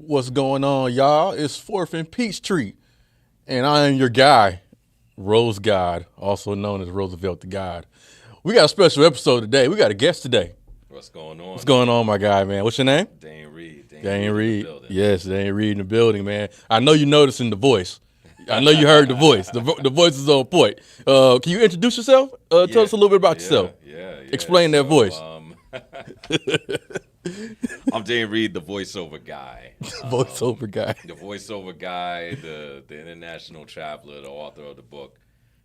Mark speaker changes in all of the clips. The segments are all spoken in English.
Speaker 1: What's going on, y'all? It's Fourth and Peachtree, and I am your guy, Rose God, also known as Roosevelt the God. We got a special episode today. We got a guest today.
Speaker 2: What's going on?
Speaker 1: What's going on, my guy, man? What's your name?
Speaker 2: Dane Reid.
Speaker 1: Dane Reid. Yes, Dane Reid in the building, man. I know you noticing the voice. I know you heard the voice. The voice is on point. Can you introduce yourself? Tell us a little bit about yourself.
Speaker 2: Yeah.
Speaker 1: Explain that voice.
Speaker 2: I'm Dane Reid, the voiceover guy.
Speaker 1: Voiceover guy.
Speaker 2: The voiceover guy, the international traveler, the author of the book,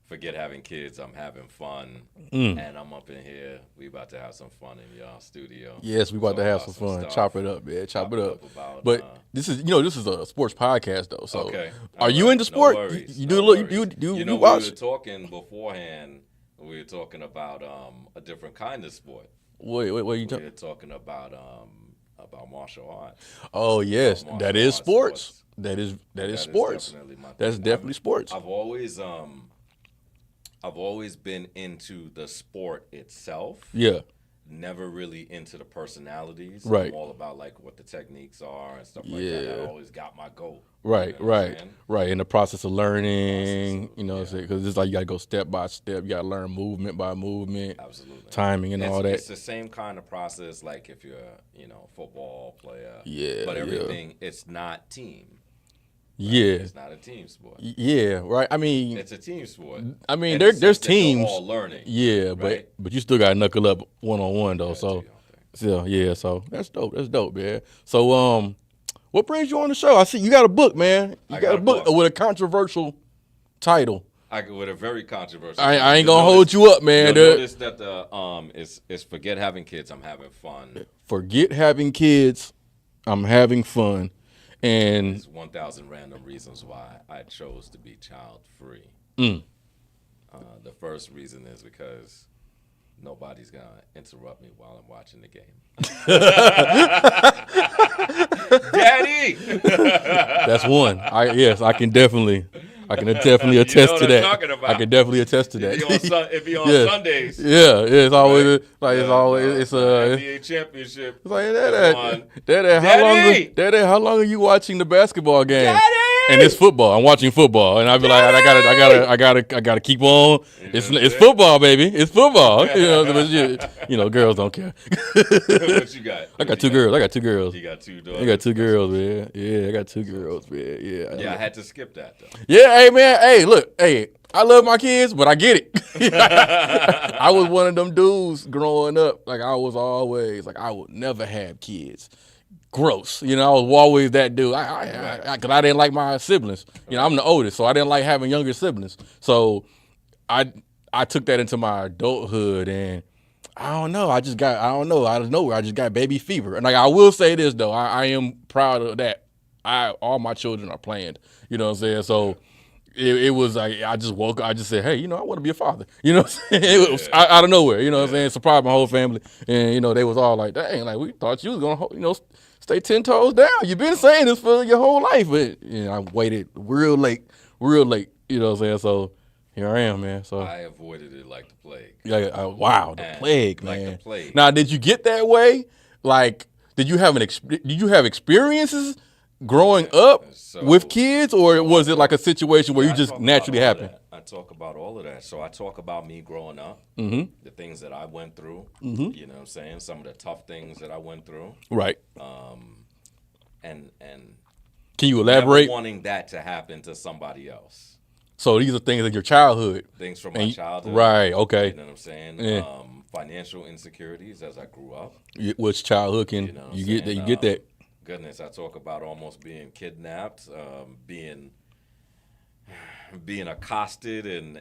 Speaker 2: Forget Having Kids, I'm Having Fun. And I'm up in here. We about to have some fun in y'all studio.
Speaker 1: Yes, we about to have some fun.
Speaker 2: Stuff.
Speaker 1: Chop it up, man. Chop it up.
Speaker 2: About,
Speaker 1: but this is a sports podcast though. So
Speaker 2: okay.
Speaker 1: Are you into sport?
Speaker 2: No worries,
Speaker 1: you do a little. You watch?
Speaker 2: We were talking beforehand. We were talking about a different kind of sport.
Speaker 1: Wait, what are you talking?
Speaker 2: We were talking about martial arts.
Speaker 1: Oh yes, that is sports. That is sports. That's definitely sports.
Speaker 2: I've always been into the sport itself.
Speaker 1: Yeah.
Speaker 2: Never really into the personalities.
Speaker 1: Right.
Speaker 2: I'm all about like what the techniques are and stuff like that. I always got my goal.
Speaker 1: Right. In the process of learning, because it's like you got to go step by step. You got to learn movement by movement.
Speaker 2: Absolutely.
Speaker 1: Timing and all that.
Speaker 2: It's the same kind of process like if you're, a football player.
Speaker 1: Yeah.
Speaker 2: But everything, it's not team. Right?
Speaker 1: Yeah.
Speaker 2: It's not a team sport.
Speaker 1: Yeah, right. I mean,
Speaker 2: it's a team sport.
Speaker 1: I mean, there's teams.
Speaker 2: All learning.
Speaker 1: Yeah,
Speaker 2: right?
Speaker 1: but you still got to knuckle up one-on-one though.
Speaker 2: So
Speaker 1: that's dope. That's dope, man. So what brings you on the show? I see you got a book, man. You got a book with a controversial title.
Speaker 2: With a very controversial.
Speaker 1: I ain't gonna hold you up, man.
Speaker 2: Notice that the it's Forget Having Kids, I'm Having Fun.
Speaker 1: Forget having kids, I'm having fun. And
Speaker 2: it's 1,000 random reasons why I chose to be child-free. The first reason is because nobody's going to interrupt me while I'm watching the game. Daddy!
Speaker 1: That's one. I can definitely attest to that. I can definitely attest to that.
Speaker 2: If you're on Sundays.
Speaker 1: Yeah, it's always it's
Speaker 2: NBA championship.
Speaker 1: It's like Daddy, how long are you watching the basketball game?
Speaker 2: Daddy!
Speaker 1: And it's football. I'm watching football, and I'd be like, I gotta keep on. It's football, baby. It's football. Girls don't care.
Speaker 2: What you got?
Speaker 1: I got two girls.
Speaker 2: You got two daughters.
Speaker 1: I got two girls, man. Yeah, I got two girls, man. Yeah.
Speaker 2: Yeah, I had to skip that though.
Speaker 1: Yeah, hey man. Hey, look, hey. I love my kids, but I get it. I was one of them dudes growing up. Like I was always like I would never have kids. Gross. I was always that dude. Because I didn't like my siblings. I'm the oldest, so I didn't like having younger siblings. So I took that into my adulthood, and I don't know. Out of nowhere, I just got baby fever. And like I will say this though, I am proud of that. All my children are planned. You know what I'm saying? So it was like I just woke up. I just said, hey, I want to be a father. You know what I'm saying? It was out of nowhere. You know what I'm saying? Surprised my whole family, and they was all like, dang, like we thought you was gonna, stay 10 toes down. You've been saying this for your whole life, but I waited real late. You know what I'm saying? So here I am, man. So
Speaker 2: I avoided it like the plague.
Speaker 1: Yeah. Wow, the plague, man.
Speaker 2: Like the plague.
Speaker 1: Now, did you get that way? Like, did you have experiences growing up with kids, or was it like a situation where you just naturally happened?
Speaker 2: I talk about all of that. So I talk about me growing up, the things that I went through, you know what I'm saying? Some of the tough things that I went through.
Speaker 1: Right.
Speaker 2: And
Speaker 1: can you elaborate?
Speaker 2: Never wanting that to happen to somebody else.
Speaker 1: So these are things of your childhood.
Speaker 2: Things from my childhood.
Speaker 1: Right, okay.
Speaker 2: You know what I'm saying?
Speaker 1: Yeah.
Speaker 2: Financial insecurities as I grew up.
Speaker 1: Which childhood can you get that? You get that?
Speaker 2: Goodness, I talk about almost being kidnapped, being accosted and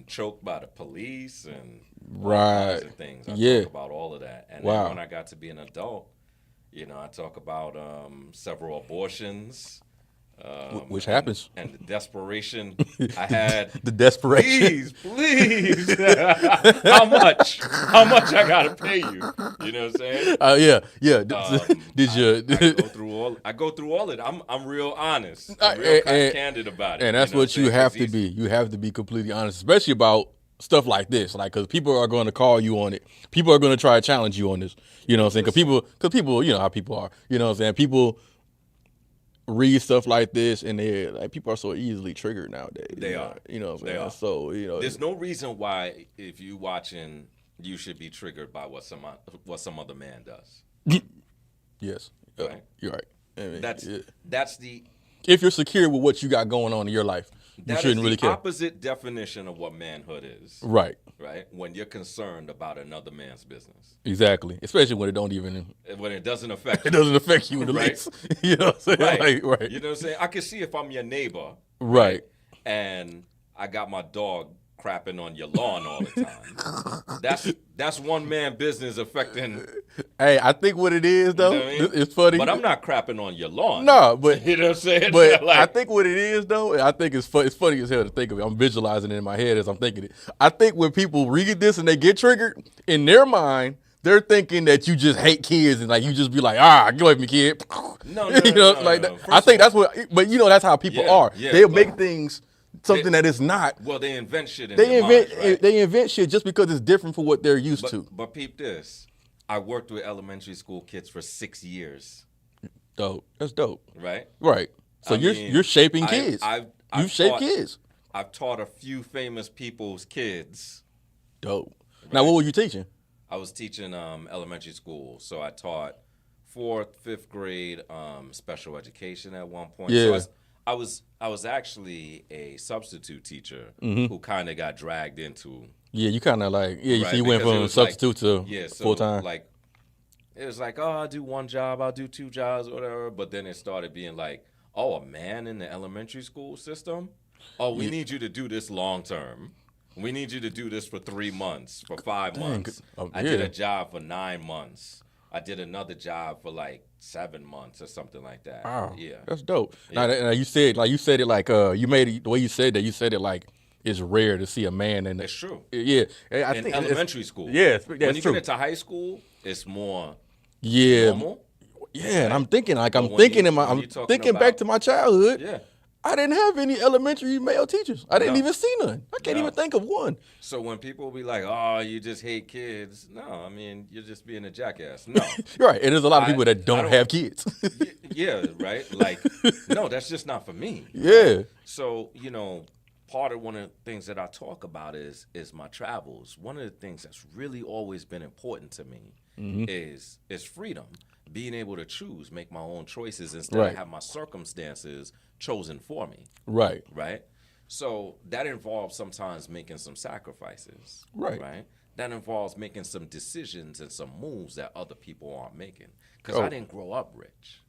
Speaker 2: choked by the police and all kinds of things. I talk about all of that. And then when I got to be an adult, I talk about several abortions.
Speaker 1: Which happens.
Speaker 2: And the desperation I had.
Speaker 1: The desperation.
Speaker 2: Please. How much I gotta pay you? You know what I'm saying?
Speaker 1: Yeah.
Speaker 2: I go through all of it. I'm real honest. I'm real candid about it.
Speaker 1: And that's what you have to be. You have to be completely honest, especially about stuff like this, like, because people are going to call you on it. People are going to try to challenge you on this. You know what I'm saying? Because people, you know how people are. You know what I'm saying? People read stuff like this, and they're like, people are so easily triggered nowadays.
Speaker 2: They are.
Speaker 1: You know what I'm saying?
Speaker 2: They are.
Speaker 1: So, you know,
Speaker 2: there's no reason why, if you watching, you should be triggered by what some other man does.
Speaker 1: Yes,
Speaker 2: Right.
Speaker 1: You're right. I mean,
Speaker 2: that's the
Speaker 1: if you're secure with what you got going on in your life, you shouldn't really care.
Speaker 2: Opposite definition of what manhood is.
Speaker 1: Right.
Speaker 2: Right. When you're concerned about another man's business.
Speaker 1: Exactly. Especially when it
Speaker 2: doesn't affect you.
Speaker 1: It doesn't affect you in the
Speaker 2: Right.
Speaker 1: least. You know what I'm saying?
Speaker 2: Right.
Speaker 1: Right.
Speaker 2: You know what I'm saying? I can see if I'm your neighbor.
Speaker 1: Right.
Speaker 2: And I got my dog crapping on your lawn all the time. That's one man business affecting.
Speaker 1: Hey, I think what it is though,
Speaker 2: You know what I mean?
Speaker 1: it's funny.
Speaker 2: But I'm not crapping on your lawn.
Speaker 1: No, but
Speaker 2: you know what I'm saying?
Speaker 1: But
Speaker 2: Like,
Speaker 1: I think what it is though, I think it's funny as hell to think of it. I'm visualizing it in my head as I'm thinking it. I think when people read this and they get triggered, in their mind, they're thinking that you just hate kids and like you just be like, get away from me, kid.
Speaker 2: No,
Speaker 1: you know,
Speaker 2: no,
Speaker 1: like
Speaker 2: no.
Speaker 1: that. I think that's what. But you know, that's how people are.
Speaker 2: Yeah,
Speaker 1: They'll make things something that it's not.
Speaker 2: Well, they invent shit in
Speaker 1: They
Speaker 2: their minds, right?
Speaker 1: They invent shit just because it's different from what they're used to.
Speaker 2: But peep this. I worked with elementary school kids for 6 years.
Speaker 1: Dope. That's dope.
Speaker 2: Right?
Speaker 1: Right. So you're shaping kids. You shape kids.
Speaker 2: I've taught a few famous people's kids.
Speaker 1: Dope.
Speaker 2: Right?
Speaker 1: Now, what were you teaching?
Speaker 2: I was teaching elementary school. So I taught 4th, 5th grade special education at one point.
Speaker 1: Yeah.
Speaker 2: So I was actually a substitute teacher who kind of got dragged into.
Speaker 1: Yeah, you kind of like, you
Speaker 2: Right,
Speaker 1: see, you went
Speaker 2: because it
Speaker 1: from
Speaker 2: was
Speaker 1: substitute
Speaker 2: like,
Speaker 1: to
Speaker 2: so
Speaker 1: full time.
Speaker 2: Like, it was like, I'll do one job, I'll do 2 jobs, whatever. But then it started being like, a man in the elementary school system? We need you to do this long term. We need you to do this for 3 months, for 5 months. I did a job for 9 months. I did another job for like 7 months or something like that.
Speaker 1: Wow,
Speaker 2: yeah,
Speaker 1: that's dope.
Speaker 2: Yeah.
Speaker 1: Now you said it like you made it the way you said that. You said it like it's rare to see a man in.
Speaker 2: It's true.
Speaker 1: Yeah, I
Speaker 2: in
Speaker 1: think
Speaker 2: elementary school.
Speaker 1: Yeah, that's
Speaker 2: when you
Speaker 1: true.
Speaker 2: get into high school, it's more
Speaker 1: Yeah,
Speaker 2: normal.
Speaker 1: yeah, and I'm thinking
Speaker 2: when
Speaker 1: thinking
Speaker 2: about-
Speaker 1: back to my childhood.
Speaker 2: Yeah.
Speaker 1: I didn't have any elementary male teachers. I didn't
Speaker 2: No.
Speaker 1: even see none. I can't
Speaker 2: No.
Speaker 1: even think of one.
Speaker 2: So when people be like, you just hate kids. No, I mean, you're just being a jackass. No.
Speaker 1: Right, and there's a lot of people that
Speaker 2: I
Speaker 1: don't
Speaker 2: don't-
Speaker 1: have kids.
Speaker 2: Yeah, right? Like, no, that's just not for me.
Speaker 1: Yeah.
Speaker 2: So, part of one of the things that I talk about is my travels. One of the things that's really always been important to me is freedom. Being able to choose, make my own choices instead
Speaker 1: Right.
Speaker 2: of have my circumstances chosen for me.
Speaker 1: Right.
Speaker 2: Right? So that involves sometimes making some sacrifices.
Speaker 1: Right.
Speaker 2: Right? That involves making some decisions and some moves that other people aren't making. Because I didn't grow up rich.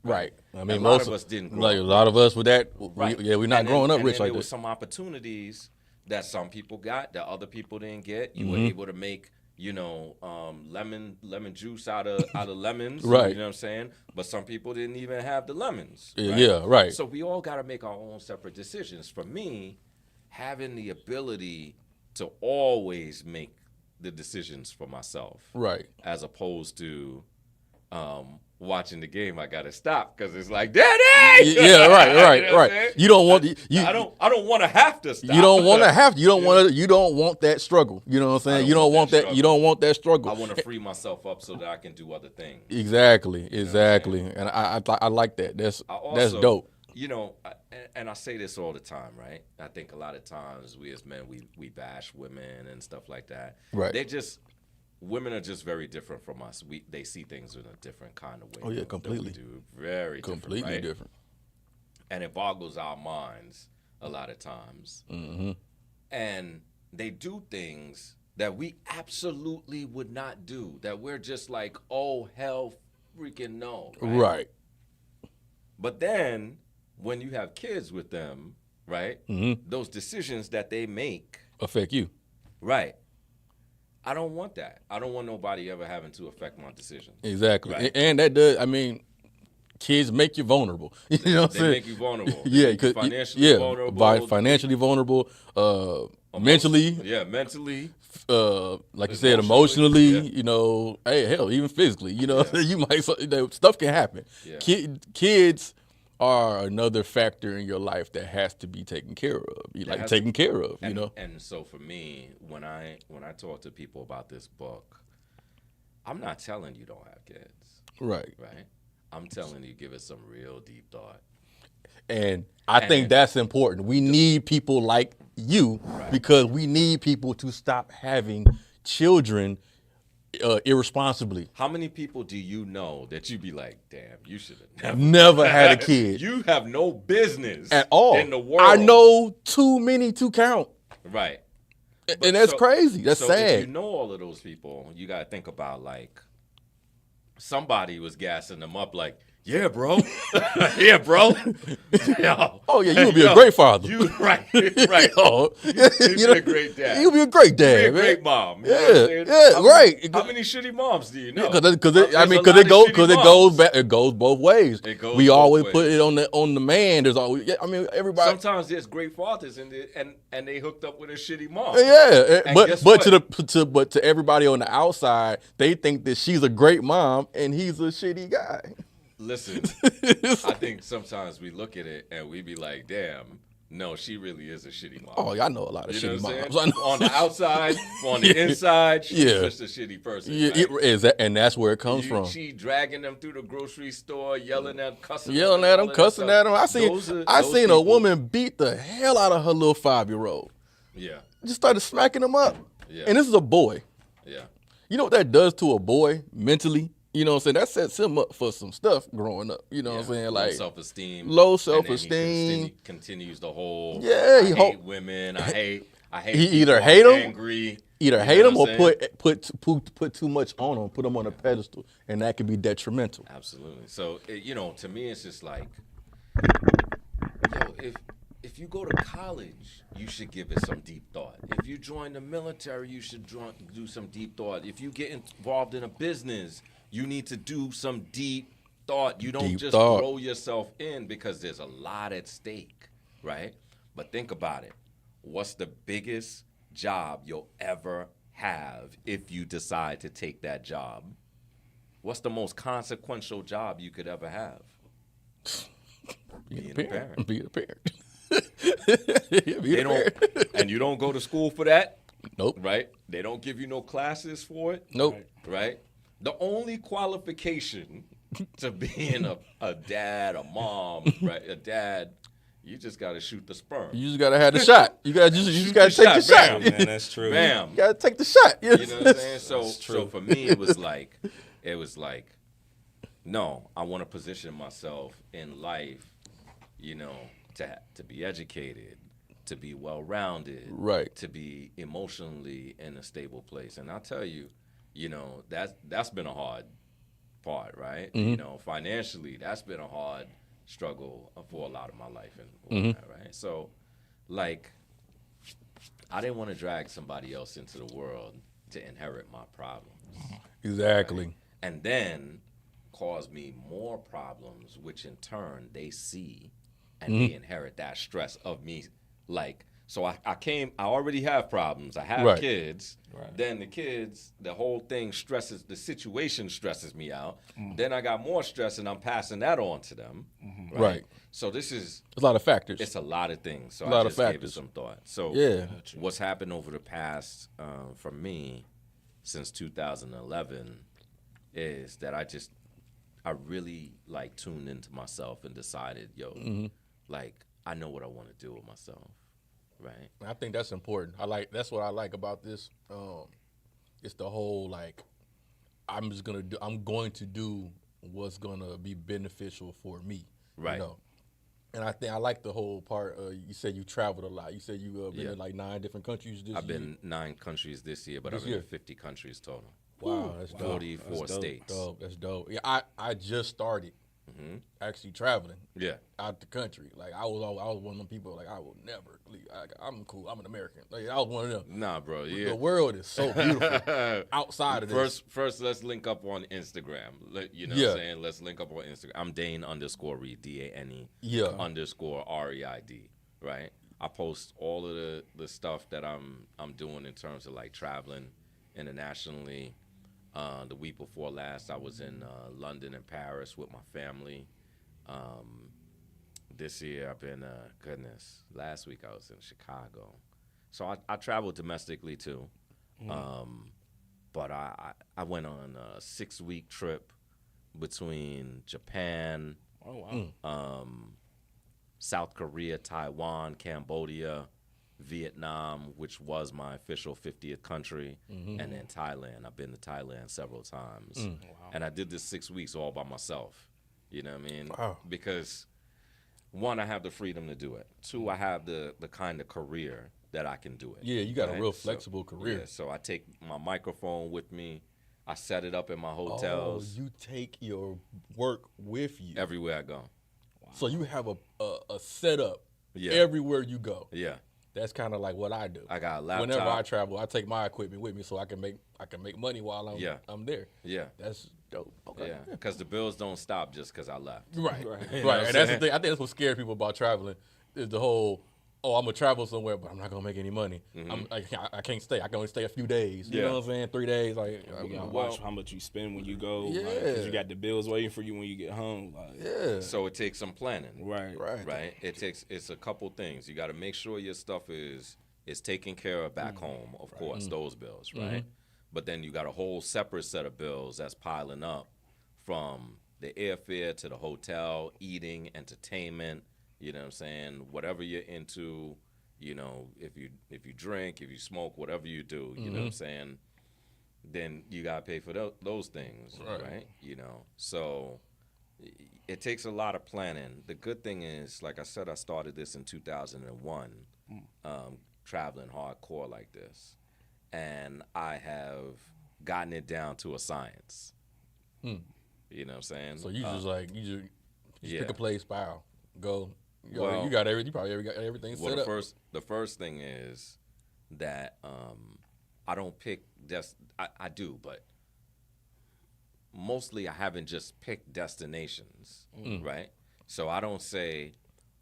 Speaker 1: Right. I mean,
Speaker 2: And a
Speaker 1: most
Speaker 2: lot of us didn't grow
Speaker 1: like
Speaker 2: up
Speaker 1: a lot of us with that.
Speaker 2: Right.
Speaker 1: We're not
Speaker 2: And
Speaker 1: growing
Speaker 2: then,
Speaker 1: up rich
Speaker 2: and then
Speaker 1: like
Speaker 2: there
Speaker 1: that.
Speaker 2: was some opportunities that some people got that other people didn't get. You were
Speaker 1: Mm-hmm.
Speaker 2: able to make, lemon juice out of lemons.
Speaker 1: Right.
Speaker 2: You know what I'm saying? But some people didn't even have the lemons.
Speaker 1: Yeah,
Speaker 2: Right?
Speaker 1: yeah, right.
Speaker 2: So we all got to make our own separate decisions. For me, having the ability to always make the decisions for myself,
Speaker 1: Right.
Speaker 2: as opposed to watching the game, I gotta stop because it's like, Daddy!
Speaker 1: Yeah, right,
Speaker 2: You know what I'm
Speaker 1: right.
Speaker 2: saying?
Speaker 1: You don't want
Speaker 2: I don't want to have to stop.
Speaker 1: You don't want to have. You don't want to. You don't want that struggle. You know what I'm saying?
Speaker 2: don't
Speaker 1: You don't
Speaker 2: want
Speaker 1: want
Speaker 2: that
Speaker 1: that. You don't want that struggle.
Speaker 2: I want to free myself up so that I can do other things.
Speaker 1: Exactly. And I like that. That's dope.
Speaker 2: And I say this all the time, right? I think a lot of times we as men we bash women and stuff like that.
Speaker 1: Right.
Speaker 2: Women are just very different from us. They see things in a different kind of way.
Speaker 1: Oh, yeah,
Speaker 2: than
Speaker 1: completely.
Speaker 2: we do. Very
Speaker 1: Completely
Speaker 2: different, right?
Speaker 1: different.
Speaker 2: And it boggles our minds a lot of times.
Speaker 1: Mm-hmm.
Speaker 2: And they do things that we absolutely would not do. That we're just like, oh hell, freaking no.
Speaker 1: Right.
Speaker 2: But then when you have kids with them, right?
Speaker 1: Mm-hmm.
Speaker 2: Those decisions that they make,
Speaker 1: Affect you.
Speaker 2: right? I don't want that. I don't want nobody ever having to affect my decisions.
Speaker 1: Exactly.
Speaker 2: Right.
Speaker 1: And that does. I mean, kids make you vulnerable. You know what I'm
Speaker 2: They
Speaker 1: saying?
Speaker 2: make you vulnerable. They
Speaker 1: Yeah,
Speaker 2: make you
Speaker 1: because
Speaker 2: financially vulnerable.
Speaker 1: financially vulnerable, mentally,
Speaker 2: Yeah, mentally.
Speaker 1: like you said, emotionally.
Speaker 2: Yeah.
Speaker 1: You know, hey, hell, even physically. You know, you might stuff can happen.
Speaker 2: Yeah.
Speaker 1: Kids are another factor in your life that has to be taken care of. Taken care of, you know.
Speaker 2: And so for me, when I talk to people about this book, I'm not telling you don't have kids.
Speaker 1: Right.
Speaker 2: Right. I'm telling you, give it some real deep thought.
Speaker 1: And I think that's important. We need people like you because we need people to stop having children irresponsibly.
Speaker 2: How many people do you know that you be like, damn, you should have
Speaker 1: never had a kid.
Speaker 2: You have no business
Speaker 1: at all
Speaker 2: in the world.
Speaker 1: I know too many to count.
Speaker 2: Right.
Speaker 1: And that's crazy. That's sad.
Speaker 2: If you know all of those people, you got to think about like somebody was gassing them up like, yeah, bro. Yeah, bro. Yo.
Speaker 1: Oh, yeah, you would be a great father.
Speaker 2: Right. You'd be a great dad.
Speaker 1: You'd be a great dad,
Speaker 2: You'd be a great mom. You
Speaker 1: right.
Speaker 2: How many shitty moms do you know?
Speaker 1: Because it goes both ways. We always put it on the man. There's always, everybody.
Speaker 2: Sometimes there's great fathers and they hooked up with a shitty mom.
Speaker 1: Yeah, but to everybody on the outside, they think that she's a great mom and he's a shitty guy.
Speaker 2: Listen, I think sometimes we look at it and we be like, damn, no, she really is a shitty mom.
Speaker 1: Oh, yeah, I know a lot of shitty moms.
Speaker 2: On the outside, on the inside, she's just a shitty person.
Speaker 1: Yeah,
Speaker 2: right?
Speaker 1: And that's where it comes from.
Speaker 2: She dragging them through the grocery store, yelling at them, cussing
Speaker 1: at them. I seen a woman beat the hell out of her little 5-year-old.
Speaker 2: Yeah.
Speaker 1: Just started smacking him up.
Speaker 2: Yeah.
Speaker 1: And this is a boy.
Speaker 2: Yeah.
Speaker 1: You know what that does to a boy mentally? You know what I'm saying? That sets him up for some stuff growing up. You know what I'm saying? Like low self-esteem.
Speaker 2: He continues the whole.
Speaker 1: Yeah,
Speaker 2: I hate women. I hate.
Speaker 1: He either hate them,
Speaker 2: angry.
Speaker 1: Hate them, or put too much on them, put them on a pedestal, and that could be detrimental.
Speaker 2: Absolutely. So to me, it's just like, if you go to college, you should give it some deep thought. If you join the military, you should do some deep thought. If you get involved in a business, you need to do some deep thought. You don't just throw yourself in because there's a lot at stake, right? But think about it. What's the biggest job you'll ever have if you decide to take that job? What's the most consequential job you could ever have? Being a parent.
Speaker 1: Being a parent.
Speaker 2: And you don't go to school for that?
Speaker 1: Nope.
Speaker 2: Right? They don't give you no classes for it?
Speaker 1: Nope.
Speaker 2: Right? The only qualification to being a dad, a mom, right? A dad, you just got to shoot the sperm.
Speaker 1: You just got to have the shot. You just got to take the shot.
Speaker 3: Bam, man, that's true.
Speaker 2: Bam.
Speaker 1: You got to take the shot.
Speaker 2: You know what I'm saying? So for me, it was like, no, I want to position myself in life, to be educated, to be well-rounded,
Speaker 1: right?
Speaker 2: To be emotionally in a stable place. And I'll tell you, that's been a hard part, right?
Speaker 1: Mm-hmm.
Speaker 2: Financially, that's been a hard struggle for a lot of my life and all that, right? So, I didn't want to drag somebody else into the world to inherit my problems.
Speaker 1: Exactly.
Speaker 2: Right? And then cause me more problems, which in turn they see and they inherit that stress of me. So I already have problems. I have kids. Right. Then the whole thing the situation stresses me out. Then I got more stress and I'm passing that on to them. Right. So this is
Speaker 1: a lot of factors.
Speaker 2: It's a lot of things. So
Speaker 1: I
Speaker 2: just gave it some thought. So what's happened over the past for me since 2011 is that I really tuned into myself and decided, I know what I want to do with myself. Right.
Speaker 1: I think that's important. That's what I like about this. It's the whole I'm going to do what's gonna be beneficial for me.
Speaker 2: Right.
Speaker 1: And I think I like the whole part. You said you traveled a lot. You said you been in 9 different countries this year.
Speaker 2: I've been 9 countries this year, but I've been in 50 countries total.
Speaker 1: Wow, that's dope.
Speaker 2: 44 states.
Speaker 1: That's dope. Yeah, I just started actually traveling.
Speaker 2: Yeah,
Speaker 1: out the country. I was one of them people. I will never leave. I'm cool. I'm an American. I was one of them.
Speaker 2: Nah, bro. Yeah,
Speaker 1: the world is so beautiful outside of this.
Speaker 2: First, let's link up on Instagram. You know what I'm saying? Let's link up on Instagram. I'm Dane_Reid, DANE _REID. Right. I post all of the stuff that I'm doing in terms of traveling internationally. The week before last, I was in London and Paris with my family. This year I've been, last week I was in Chicago. So I traveled domestically too. But I went on a 6-week trip between Japan, South Korea, Taiwan, Cambodia, Vietnam, which was my official 50th country, and then Thailand. I've been to Thailand several times. And I did this 6 weeks all by myself. You know what I mean?
Speaker 1: Wow.
Speaker 2: Because, one, I have the freedom to do it. Two, I have the kind of career that I can do it.
Speaker 1: Yeah, you got a real flexible career.
Speaker 2: Yeah, so I take my microphone with me. I set it up in my hotels.
Speaker 1: Oh, you take your work with you.
Speaker 2: Everywhere I go.
Speaker 1: Wow. So you have a setup everywhere you go.
Speaker 2: Yeah.
Speaker 1: That's kind of like what I do.
Speaker 2: I got a laptop.
Speaker 1: Whenever I travel, I take my equipment with me so I can make money while I'm there.
Speaker 2: Yeah.
Speaker 1: That's dope. Okay.
Speaker 2: Yeah, because the bills don't stop just because I left.
Speaker 1: Right. And that's the thing. I think that's what scares people about traveling is the whole, oh, I'm going to travel somewhere, but I'm not going to make any money. I can't stay. I can only stay a few days. You know what I'm saying? 3 days. Like,
Speaker 3: you gotta watch how much you spend when you go. Yeah. Because you got the bills waiting for you when you get home.
Speaker 2: So it takes some planning.
Speaker 3: Right.
Speaker 2: It's a couple things. You got to make sure your stuff is taken care of back home, of course, those bills, right? But then you got a whole separate set of bills that's piling up from the airfare to the hotel, eating, entertainment, you know what I'm saying? Whatever you're into, you know, if you drink, if you smoke, whatever you do, you know what I'm saying? Then you got to pay for those things, right? You know, so it takes a lot of planning. The good thing is, like I said, I started this in 2001, traveling hardcore like this. And I have gotten it down to a science. You know what I'm saying?
Speaker 1: So you just pick a place, go. You probably got everything set up.
Speaker 2: The first thing is that I don't pick I do, but mostly I haven't just picked destinations, right? So I don't say,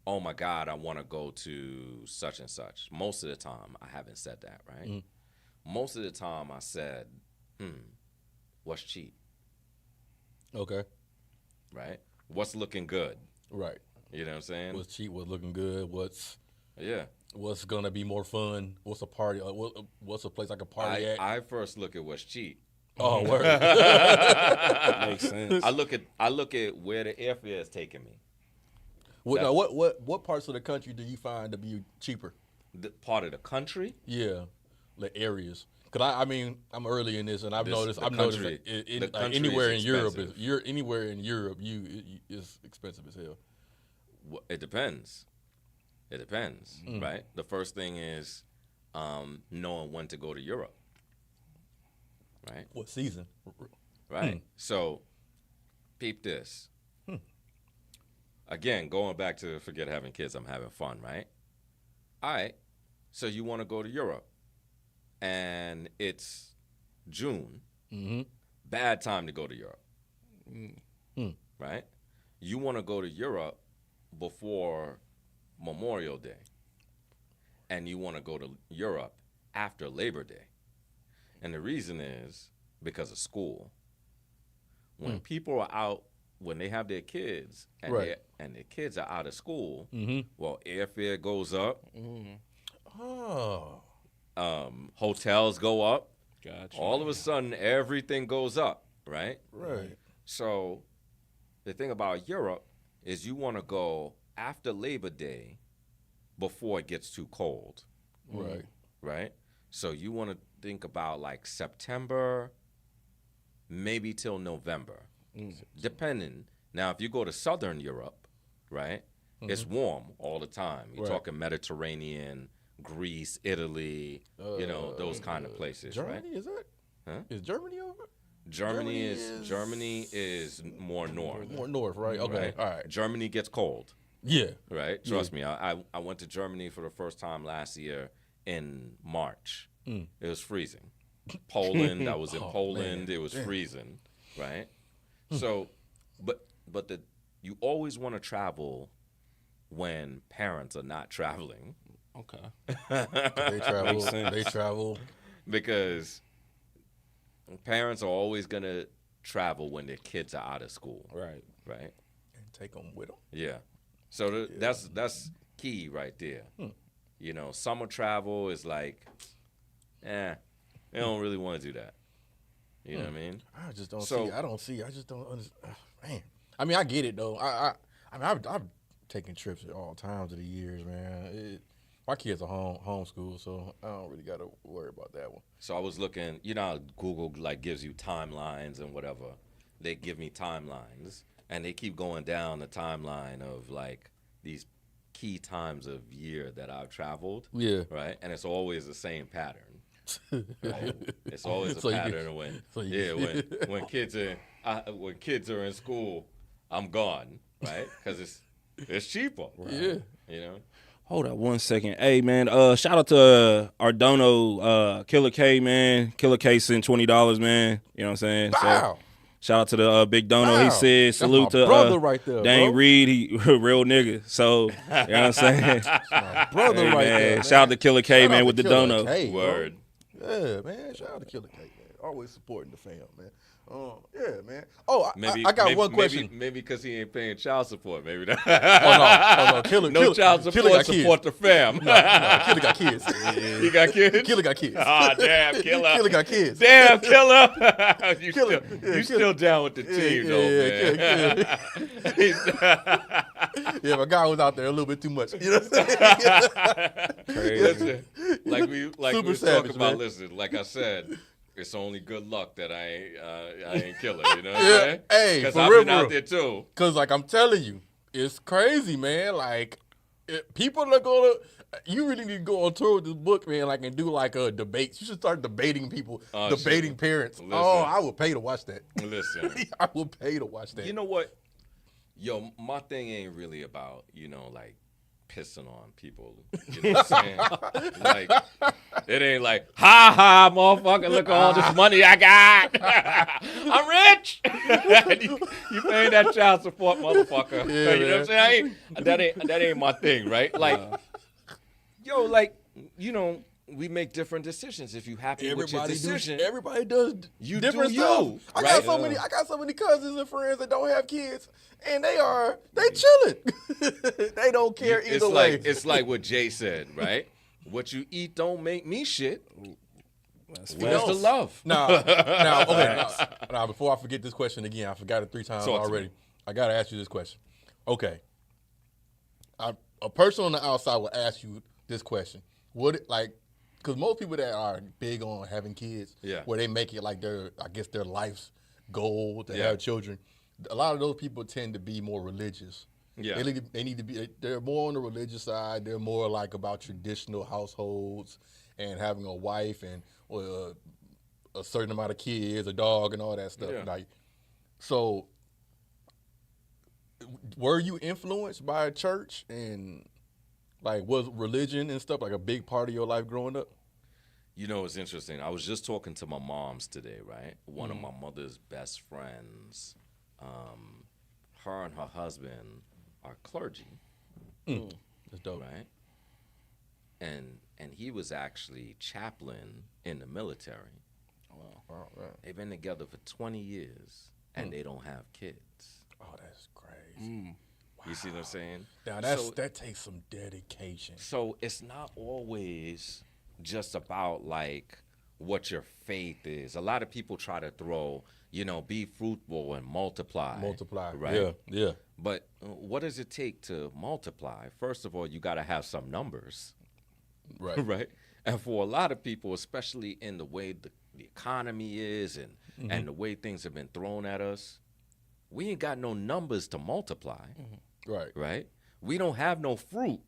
Speaker 2: oh my God, I want to go to such and such. Most of the time I haven't said that, right? Most of the time I said, what's cheap?
Speaker 1: Okay.
Speaker 2: Right? What's looking good?
Speaker 1: Right.
Speaker 2: You know what I'm saying?
Speaker 1: What's cheap, what's looking good, what's going to be more fun, what's a party, what's a place I can party at?
Speaker 2: I first look at what's cheap.
Speaker 1: Oh, word.
Speaker 3: Makes sense.
Speaker 2: I look at where the airfare is taking me.
Speaker 1: What parts of the country do you find to be cheaper?
Speaker 2: The part of the country?
Speaker 1: Yeah. Like areas, because I'm early in this, and I've noticed like anywhere in Europe is expensive as hell.
Speaker 2: Well, it depends, right? The first thing is knowing when to go to Europe, right?
Speaker 1: What season?
Speaker 2: Right. So, peep this. Again, going back to forget having kids, I'm having fun, right? All right. So you want to go to Europe. And it's June, bad time to go to Europe, right? You want to go to Europe before Memorial Day, and you want to go to Europe after Labor Day. And the reason is because of school. When people are out, when they have their kids, and their kids are out of school, well, airfare goes up.
Speaker 1: Oh.
Speaker 2: Hotels go up.
Speaker 3: Gotcha.
Speaker 2: All of a sudden, everything goes up, right?
Speaker 1: Right.
Speaker 2: So the thing about Europe is you want to go after Labor Day before it gets too cold.
Speaker 1: Right.
Speaker 2: Right? So you want to think about like September, maybe till November, depending. Now, if you go to Southern Europe, right, it's warm all the time. You're talking Mediterranean, Greece, Italy, those kind of places,
Speaker 1: Germany,
Speaker 2: right?
Speaker 1: is it? Huh? Is Germany over?
Speaker 2: Germany is more north.
Speaker 1: More north, right? Okay,
Speaker 2: right?
Speaker 1: all right.
Speaker 2: Germany gets cold.
Speaker 1: Yeah.
Speaker 2: Right? Trust me. I went to Germany for the first time last year in March. It was freezing. Poland, I was in Poland, it was freezing, right? So, but you always want to travel when parents are not traveling.
Speaker 3: Okay.
Speaker 1: They travel.
Speaker 2: Because parents are always going to travel when their kids are out of school.
Speaker 3: Right.
Speaker 2: Right?
Speaker 1: And take them with them.
Speaker 2: Yeah. So that's key right there. You know, summer travel is like, they don't really want to do that. You know what I mean?
Speaker 1: I just don't see. I just don't understand. Man, I mean, I get it though. I've taken trips at all times of the years, man. My kids are homeschooled, so I don't really got to worry about that one.
Speaker 2: So I was looking, you know how Google like gives you timelines and whatever. They give me timelines, and they keep going down the timeline of like these key times of year that I've traveled.
Speaker 1: Yeah.
Speaker 2: Right? And it's always the same pattern. Right? It's always a pattern when kids are in school, I'm gone, right? Because it's cheaper. Right?
Speaker 1: Yeah.
Speaker 2: You know?
Speaker 3: Hold up 1 second. Hey, man, shout out to our dono, Killer K, man. Killer K sent $20, man. You know what I'm saying?
Speaker 1: Wow.
Speaker 3: So, shout out to the big dono.
Speaker 1: Wow.
Speaker 3: He said, salute
Speaker 1: That's my
Speaker 3: to
Speaker 1: brother right there,
Speaker 3: Dane
Speaker 1: bro.
Speaker 3: Reid. He real nigga. So, you know what I'm saying?
Speaker 1: My brother
Speaker 3: Hey,
Speaker 1: right
Speaker 3: man.
Speaker 1: there. Man.
Speaker 3: Shout out to Killer K,
Speaker 1: Shout
Speaker 3: man,
Speaker 1: out
Speaker 3: with
Speaker 1: to
Speaker 3: the
Speaker 1: Killer
Speaker 3: dono.
Speaker 1: K, bro.
Speaker 2: Word.
Speaker 1: Yeah, man. Shout out to Killer K, man. Always supporting the fam, man. Yeah, man. Oh,
Speaker 2: Maybe
Speaker 1: I got one question.
Speaker 2: Maybe because he ain't paying child support. Maybe that.
Speaker 1: Oh no, Killer.
Speaker 2: No child
Speaker 1: Killer
Speaker 2: support.
Speaker 1: got
Speaker 2: Support
Speaker 1: kids.
Speaker 2: the fam.
Speaker 1: No, Killer got kids.
Speaker 2: He got kids.
Speaker 1: Killer got kids.
Speaker 2: Ah, damn, Killer.
Speaker 1: Killer got kids.
Speaker 2: Damn, Killer. you
Speaker 1: Killer.
Speaker 2: still down with the team, though, man.
Speaker 1: Yeah, my guy was out there a little bit too much. You know what I'm saying?
Speaker 2: Listen, like we
Speaker 1: Super
Speaker 2: was
Speaker 1: savage,
Speaker 2: talking about.
Speaker 1: man.
Speaker 2: Listen, like I said, it's only good luck that I ain't Killer. You know what I'm saying?
Speaker 1: Hey,
Speaker 2: because
Speaker 1: for
Speaker 2: I've
Speaker 1: real,
Speaker 2: been out there too.
Speaker 1: Cause like I'm telling you, it's crazy, man. Like people are gonna. You really need to go on tour with this book, man. Like and do like debates. You should start debating people, debating parents.
Speaker 2: Listen.
Speaker 1: Oh, I would pay to watch that.
Speaker 2: Listen,
Speaker 1: I would pay to watch that.
Speaker 2: you know what? Yo, my thing ain't really about, you know, like pissing on people. You know what I'm saying? Like, it ain't like, ha ha, motherfucker, look at all this money I got. I'm rich. you paying that child support, motherfucker.
Speaker 1: Yeah,
Speaker 2: you know what I'm saying? That ain't my thing, right? Like, yo, like, you know, we make different decisions. If you happy with your decision,
Speaker 1: Everybody does
Speaker 2: you
Speaker 1: different
Speaker 2: do
Speaker 1: stuff.
Speaker 2: you,
Speaker 1: I
Speaker 2: right?
Speaker 1: got so many cousins and friends that don't have kids, and they chilling. They don't care either way.
Speaker 2: It's like what Jay said, right? What you eat don't make me shit. Where's the love?
Speaker 1: Now, before I forget this question again, I forgot it 3 times
Speaker 2: Talk to
Speaker 1: already.
Speaker 2: me.
Speaker 1: I gotta ask you this question. Okay, a person on the outside will ask you this question: because most people that are big on having kids, where they make it like their life's goal to have children, a lot of those people tend to be more religious.
Speaker 2: Yeah,
Speaker 1: they need to be. They're more on the religious side. They're more like about traditional households and having a wife and a certain amount of kids, a dog, and all that stuff.
Speaker 2: Yeah.
Speaker 1: Like, so, were you influenced by a church and? Like, was religion and stuff like a big part of your life growing up?
Speaker 2: You know, it's interesting. I was just talking to my moms today, right? One of my mother's best friends, her and her husband are clergy.
Speaker 1: That's dope.
Speaker 2: Right? And he was actually chaplain in the military.
Speaker 1: Wow, right.
Speaker 2: They've been together for 20 years, and they don't have kids.
Speaker 1: Oh, that's crazy.
Speaker 2: You see what I'm saying?
Speaker 1: Now, that takes some dedication.
Speaker 2: So it's not always just about, like, what your faith is. A lot of people try to throw, you know, be fruitful and multiply. Right?
Speaker 1: Yeah.
Speaker 2: But what does it take to multiply? First of all, you got to have some numbers.
Speaker 1: Right.
Speaker 2: Right? And for a lot of people, especially in the way the economy is and the way things have been thrown at us, we ain't got no numbers to multiply. Right? We don't have no fruit,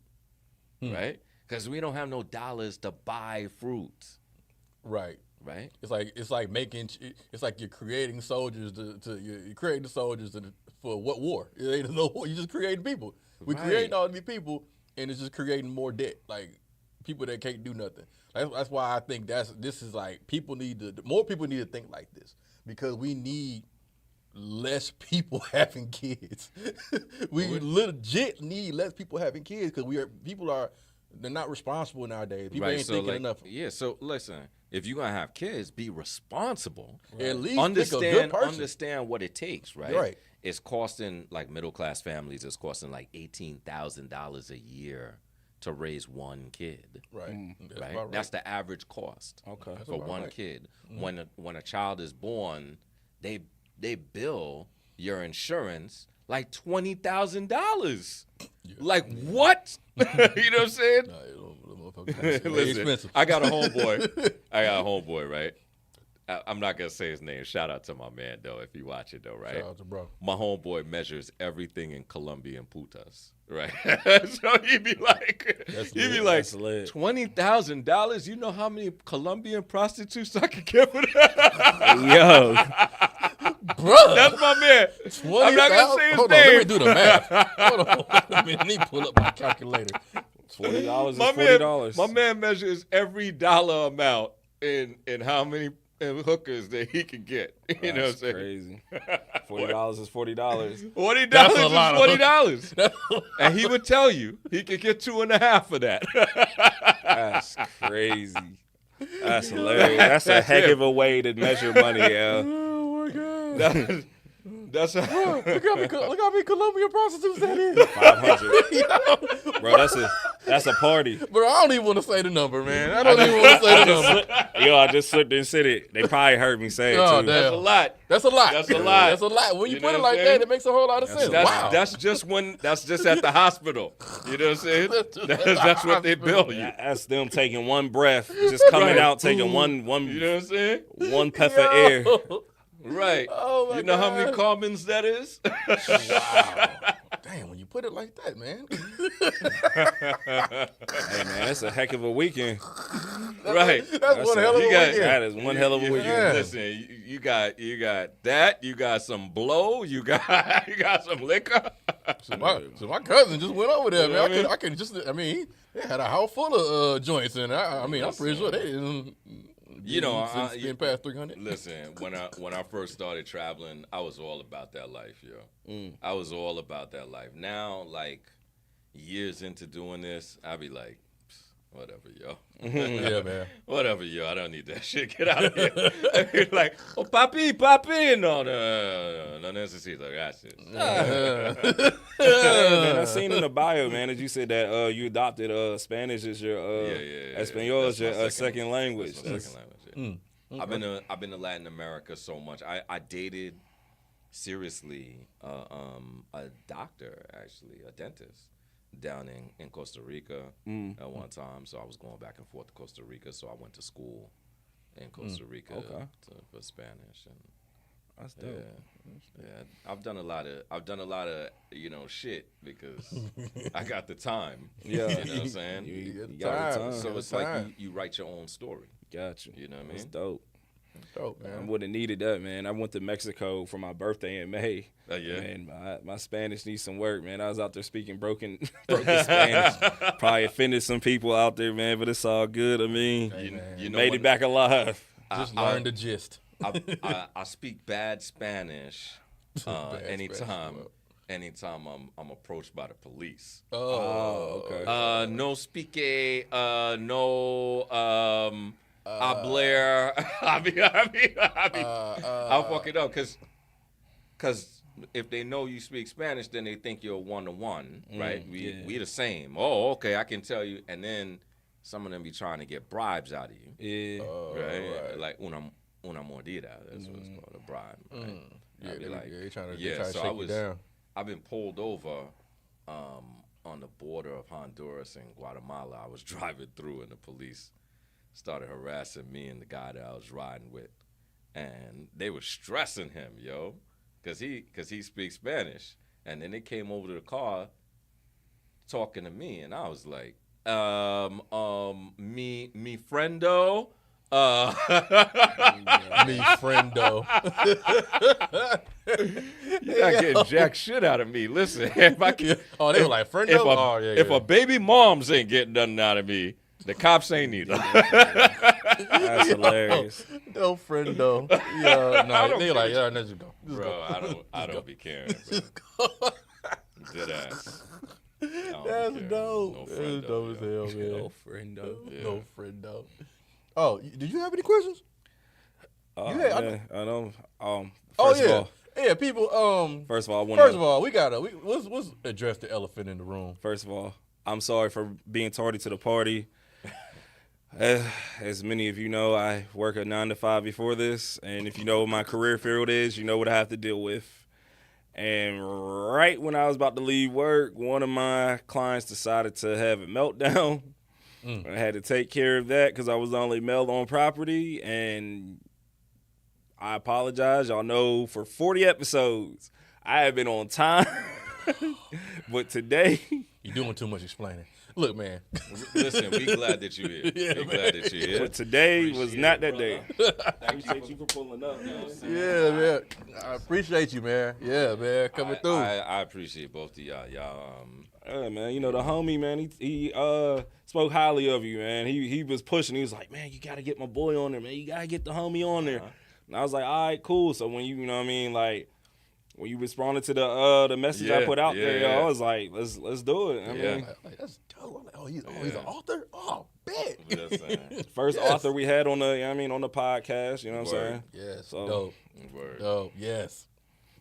Speaker 2: right? Because we don't have no dollars to buy fruit. Right?
Speaker 1: It's like you're creating soldiers you're creating soldiers for what war? It ain't no war. You just creating people. We creating all these people, and it's just creating more debt. Like people that can't do nothing. That's why I think this is like more people need to think like this, because we need less people having kids. We legit need less people having kids because they're not responsible nowadays. People ain't thinking enough.
Speaker 2: Yeah, so listen, if you're gonna have kids, be responsible.
Speaker 1: At least
Speaker 2: understand
Speaker 1: pick a good person.
Speaker 2: understand what it takes, right?
Speaker 1: Right.
Speaker 2: it's costing, like, middle-class families, it's costing like $18,000 a year to raise one kid.
Speaker 1: Right.
Speaker 2: Right? That's the average cost.
Speaker 3: Okay.
Speaker 2: For one kid. When a child is born, they bill your insurance like $20,000. Like, what? You know what I'm saying? Listen, I got a homeboy, right? I'm not gonna say his name. Shout out to my man though, if you watch it though, right?
Speaker 1: Shout out to bro.
Speaker 2: My homeboy measures everything in Colombian putas, right? So he'd be like, $20,000. You know how many Colombian prostitutes I could get for that?
Speaker 3: Yo,
Speaker 1: Bro,
Speaker 2: That's my man. I'm not gonna say his
Speaker 1: Hold
Speaker 2: name.
Speaker 1: on, let me do the math. Hold on, let me pull up my calculator.
Speaker 3: $40 is
Speaker 2: My
Speaker 3: $40.
Speaker 2: my man measures every dollar amount in how many hookers that he can get. You know what I'm saying?
Speaker 3: Crazy. $40 is $40.
Speaker 2: $40
Speaker 1: That's
Speaker 2: is
Speaker 1: a lot of
Speaker 2: $40. And he would tell you he could get 2.5 for that.
Speaker 3: That's crazy. That's hilarious. That's a heck of a way to measure money, yeah.
Speaker 1: Oh my god.
Speaker 2: That's
Speaker 1: Look how many Colombian prostitutes that is.
Speaker 3: 500. Bro, that's a party.
Speaker 1: Bro, I don't even want to say the number, man. I don't even want to say the number.
Speaker 3: Yo, I just slipped and said it. They probably heard me say it
Speaker 1: Oh,
Speaker 3: too.
Speaker 1: damn.
Speaker 2: That's a lot.
Speaker 1: That's a lot.
Speaker 2: That's a lot.
Speaker 1: That's a lot. When you,
Speaker 2: You
Speaker 1: put
Speaker 2: know
Speaker 1: it
Speaker 2: what
Speaker 1: like
Speaker 2: I'm saying?
Speaker 1: that, it makes a whole lot of sense.
Speaker 3: That's-
Speaker 1: Wow.
Speaker 2: That's just at the hospital. You know what I'm saying? That's what they bill you.
Speaker 3: That's them taking one breath, just coming
Speaker 2: Right.
Speaker 3: out, taking one
Speaker 2: You know what I'm saying?
Speaker 3: one puff of air.
Speaker 2: Right.
Speaker 1: Oh, my
Speaker 2: you know how many
Speaker 1: God.
Speaker 2: Carmens that is?
Speaker 1: Wow. Damn, when you put it like that, man.
Speaker 3: Hey man, that's a heck of a weekend.
Speaker 2: Right.
Speaker 1: That's one hell of a weekend.
Speaker 3: That is one hell of a weekend.
Speaker 1: Yeah.
Speaker 2: Listen, you got that. You got some blow. You got some liquor.
Speaker 1: So my cousin just went over there,
Speaker 2: You know
Speaker 1: man.
Speaker 2: what
Speaker 1: I mean, they had a house full of joints in there. I mean, I'm pretty sure they didn't.
Speaker 2: You know,
Speaker 1: spend past 300.
Speaker 2: Listen, when I first started traveling, I was all about that life, yo. I was all about that life. Now, like, years into doing this, I be like, whatever, yo.
Speaker 1: Yeah, man.
Speaker 2: Whatever, yo. I don't need that shit. Get out of here. I be like, oh, papi. No necesito. Gracias.
Speaker 3: Man, I seen in the bio, man, that you said that you adopted Spanish as your Espanol as
Speaker 2: That's
Speaker 3: your
Speaker 2: my
Speaker 3: second language.
Speaker 2: That's my second language. Yeah. I've been to Latin America so much. I dated seriously a doctor, actually, a dentist down in Costa Rica at one time. So I was going back and forth to Costa Rica. So I went to school in Costa Rica for Spanish. And
Speaker 3: That's dope.
Speaker 2: yeah, I've done a lot of shit because I got the time.
Speaker 3: Yeah.
Speaker 2: You know what I'm saying?
Speaker 3: You
Speaker 1: Time.
Speaker 3: got the time.
Speaker 2: So it's like you write your own story.
Speaker 3: Got you.
Speaker 2: You know what I mean?
Speaker 3: That's dope.
Speaker 1: Dope,
Speaker 3: I
Speaker 1: man.
Speaker 3: would have needed that, man. I went to Mexico for my birthday in May.
Speaker 2: Oh, yeah?
Speaker 3: Man, my Spanish needs some work, man. I was out there speaking broken Spanish. Probably offended some people out there, man, but it's all good. I mean,
Speaker 2: You know
Speaker 3: made
Speaker 2: what?
Speaker 3: it back alive.
Speaker 1: Just learn the gist.
Speaker 2: I speak bad Spanish
Speaker 1: Bad
Speaker 2: anytime
Speaker 1: Spanish,
Speaker 2: I'm approached by the police.
Speaker 1: Oh,
Speaker 3: okay.
Speaker 2: No speak no hablar. I'll fuck it up because if they know you speak Spanish, then they think you're one-to-one, right? We the same. Oh, okay, I can tell you. And then some of them be trying to get bribes out of you.
Speaker 3: Yeah.
Speaker 2: Right? Like una mordida. That's what it's called, a bribe. Right?
Speaker 1: Yeah,
Speaker 2: I'd be like,
Speaker 1: they trying to
Speaker 2: so
Speaker 1: shake you down.
Speaker 2: I've been pulled over on the border of Honduras and Guatemala. I was driving through and the police started harassing me and the guy that I was riding with. And they were stressing him, yo, because he speaks Spanish. And then they came over to the car talking to me, and I was like, mi friendo.
Speaker 1: Me friendo.
Speaker 2: You're not getting jack shit out of me. Listen, if I can,
Speaker 1: Oh, they were like friendo?
Speaker 2: if a baby moms ain't getting nothing out of me, the cops ain't either.
Speaker 3: That's hilarious.
Speaker 1: No friendo. Yeah, no, they like, yeah, let's just go. Just
Speaker 2: Bro,
Speaker 1: go.
Speaker 2: I don't be caring. Bro.
Speaker 1: Just go.
Speaker 2: Dead ass. I don't be
Speaker 1: That's
Speaker 2: caring.
Speaker 1: dope.
Speaker 2: No
Speaker 1: That's
Speaker 2: friendo,
Speaker 1: dope as
Speaker 2: yo.
Speaker 1: hell, man.
Speaker 3: No friendo.
Speaker 2: Yeah.
Speaker 1: No friendo. Oh, did you have any questions?
Speaker 3: Oh,
Speaker 1: Yeah, I
Speaker 3: man, I know.
Speaker 1: Oh,
Speaker 3: First
Speaker 1: yeah.
Speaker 3: of all,
Speaker 1: Yeah, people.
Speaker 3: First of all,
Speaker 1: let's address the elephant in the room.
Speaker 3: First of all, I'm sorry for being tardy to the party. As many of you know, I work a 9 to 5 before this, and if you know what my career field is, you know what I have to deal with. And right when I was about to leave work, one of my clients decided to have a meltdown. I had to take care of that because I was the only male on property, and I apologize. Y'all know for 40 episodes, I have been on time, but today...
Speaker 1: You're doing too much explaining. Look, man.
Speaker 2: Listen, we glad that you're here. Glad that you're here.
Speaker 3: But today was not that day. Appreciate you for pulling up.
Speaker 1: Yeah, man. I appreciate you, man. Yeah, man, coming through.
Speaker 2: I appreciate both of y'all.
Speaker 3: Yeah, man. You know, the homie, man, he spoke highly of you, man. He was pushing. He was like, man, you got to get my boy on there, man. You got to get the homie on there. And I was like, all right, cool. So when you know what I mean, like, when you responded to the message I put out there, I was like, let's do it. I mean,
Speaker 1: like, that's dope. I'm like, he's an author? Oh, bet.
Speaker 3: First author we had on the podcast, you know what I'm saying?
Speaker 1: Yes.
Speaker 3: So,
Speaker 1: dope. Dope. Yes.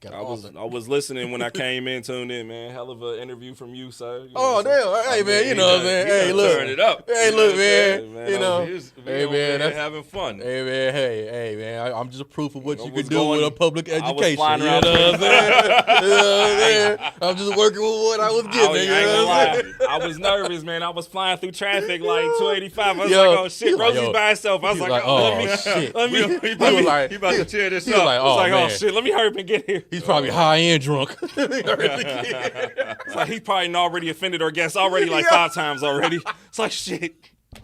Speaker 3: I was listening when I came in, tuned in, man. Hell of an interview from you, sir. You
Speaker 1: know damn. Hey, man, you know what I'm saying? Hey, look.
Speaker 2: Turn it up.
Speaker 1: Hey, look, man. You know.
Speaker 2: Hey, man, that's having fun.
Speaker 1: Hey, man. Hey, man. I'm just a proof of what you can do with a public education.
Speaker 3: You know
Speaker 1: what I'm saying? I'm just working with what I was given.
Speaker 3: I was nervous, man. I was flying through traffic like 285. I was like, oh, shit. Rosie's by herself. I was like, oh,
Speaker 1: shit.
Speaker 2: He about to tear this up.
Speaker 1: I was like,
Speaker 3: oh, shit. Let me hurry up and get here.
Speaker 1: He's probably high and drunk.
Speaker 3: It's like he probably already offended our guests already like 5 times already. It's like, shit.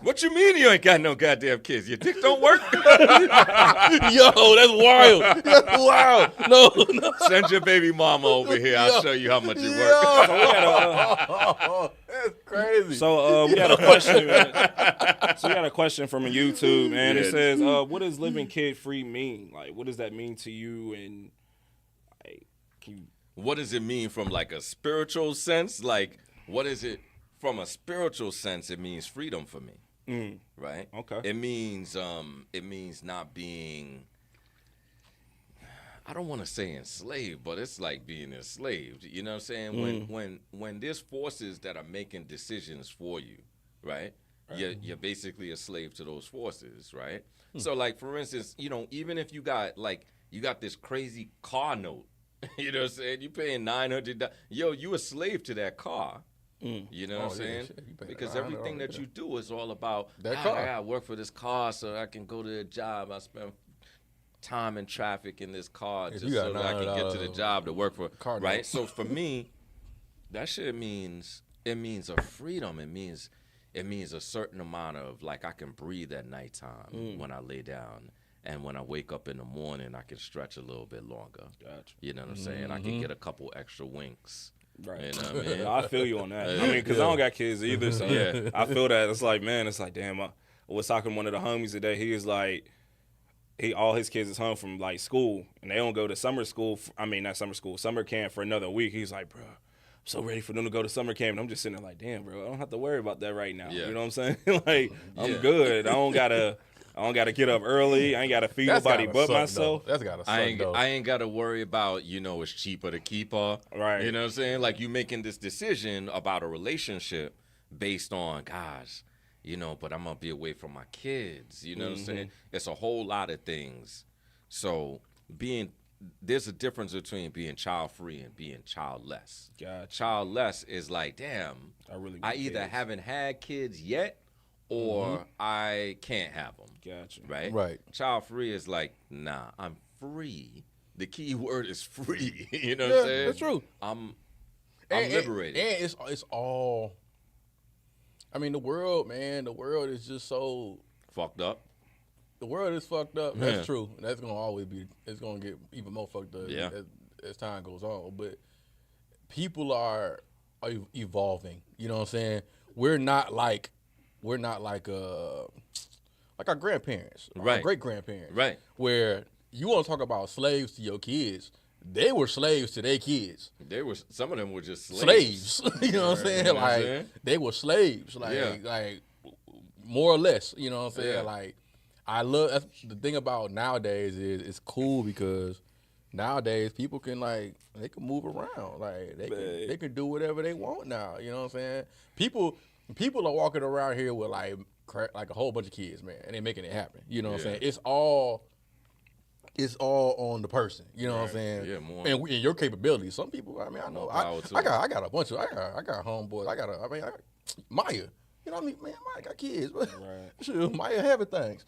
Speaker 2: What you mean you ain't got no goddamn kids? Your dick don't work?
Speaker 1: Yo, that's wild. That's wild. No.
Speaker 2: Send your baby mama over here. I'll show you how much it works.
Speaker 1: That's crazy.
Speaker 3: So we had a question. So we got a question from a YouTube, man. It says, what does living kid-free mean? Like, what does that mean to you? And
Speaker 2: what does it mean from like a spiritual sense? Like, what is it from a spiritual sense? It means freedom for me, right?
Speaker 3: Okay.
Speaker 2: It means not being. I don't want to say enslaved, but it's like being enslaved. You know what I'm saying? When there's forces that are making decisions for you, right? You're basically a slave to those forces, right? So, like for instance, you know, even if you got this crazy car note. You know what I'm saying? You paying $900. Yo, you a slave to that car. You know what I'm saying? Because everything that you do is all about
Speaker 1: that car.
Speaker 2: I gotta work for this car so I can go to a job. I spend time in traffic in this car just so that I can get to the job to work for.
Speaker 1: Car
Speaker 2: right?
Speaker 1: note.
Speaker 2: So for me, that shit means a freedom. It means a certain amount of like I can breathe at nighttime when I lay down. And when I wake up in the morning, I can stretch a little bit longer.
Speaker 3: Gotcha.
Speaker 2: You know what I'm saying? I can get a couple extra winks.
Speaker 3: Right.
Speaker 2: You know what I mean?
Speaker 3: I feel you on that. I mean, because I don't got kids either. So I feel that. It's like, man, damn. I was talking to one of the homies today. He was like, all his kids is home from like school, and they don't go to summer school. Not summer school, summer camp for another week. He's like, bro, I'm so ready for them to go to summer camp. And I'm just sitting there like, damn, bro, I don't have to worry about that right now.
Speaker 2: Yeah.
Speaker 3: You know what I'm saying? Like, I'm good. I don't gotta get up early. I ain't gotta feed nobody but myself.
Speaker 1: That's gotta suck,
Speaker 2: I ain't gotta worry about, you know, it's cheaper to keep her.
Speaker 3: Right.
Speaker 2: You know what I'm saying? Like you making this decision about a relationship based on, gosh, you know, but I'm gonna be away from my kids. You know what I'm saying? It's a whole lot of things. So there's a difference between being child free and being childless.
Speaker 3: Gotcha.
Speaker 2: Childless is like, damn, I either haven't had kids yet or I can't have them.
Speaker 3: Gotcha.
Speaker 1: Right.
Speaker 2: Child free is like, nah, I'm free. The key word is free. You know what I'm saying?
Speaker 1: That's true.
Speaker 2: I'm liberated.
Speaker 1: And it's all. I mean, the world is just so
Speaker 2: fucked up.
Speaker 1: The world is fucked up. That's true. That's gonna always be. It's gonna get even more fucked up as time goes on. But people are evolving. You know what I'm saying? We're not like our grandparents,
Speaker 2: right?
Speaker 1: Our great grandparents,
Speaker 2: right?
Speaker 1: Where you want to talk about slaves to your kids. They were slaves to their kids.
Speaker 2: Some of them were just slaves.
Speaker 1: You know what I'm saying?
Speaker 2: You know
Speaker 1: like they were slaves, like more or less. You know what I'm saying?
Speaker 2: Yeah.
Speaker 1: Like I love the thing about nowadays is it's cool because nowadays people can they can move around. Like they can do whatever they want now. You know what I'm saying? People are walking around here with like a whole bunch of kids, man, and they're making it happen. You know what I'm saying? It's all on the person. You know what I'm saying?
Speaker 2: Yeah, more.
Speaker 1: And your capabilities. Some people, I mean, I know. I got a bunch of. I got homeboys. I got Maya. You know what I mean? Man, Maya got kids. Right. Sure, Maya having things.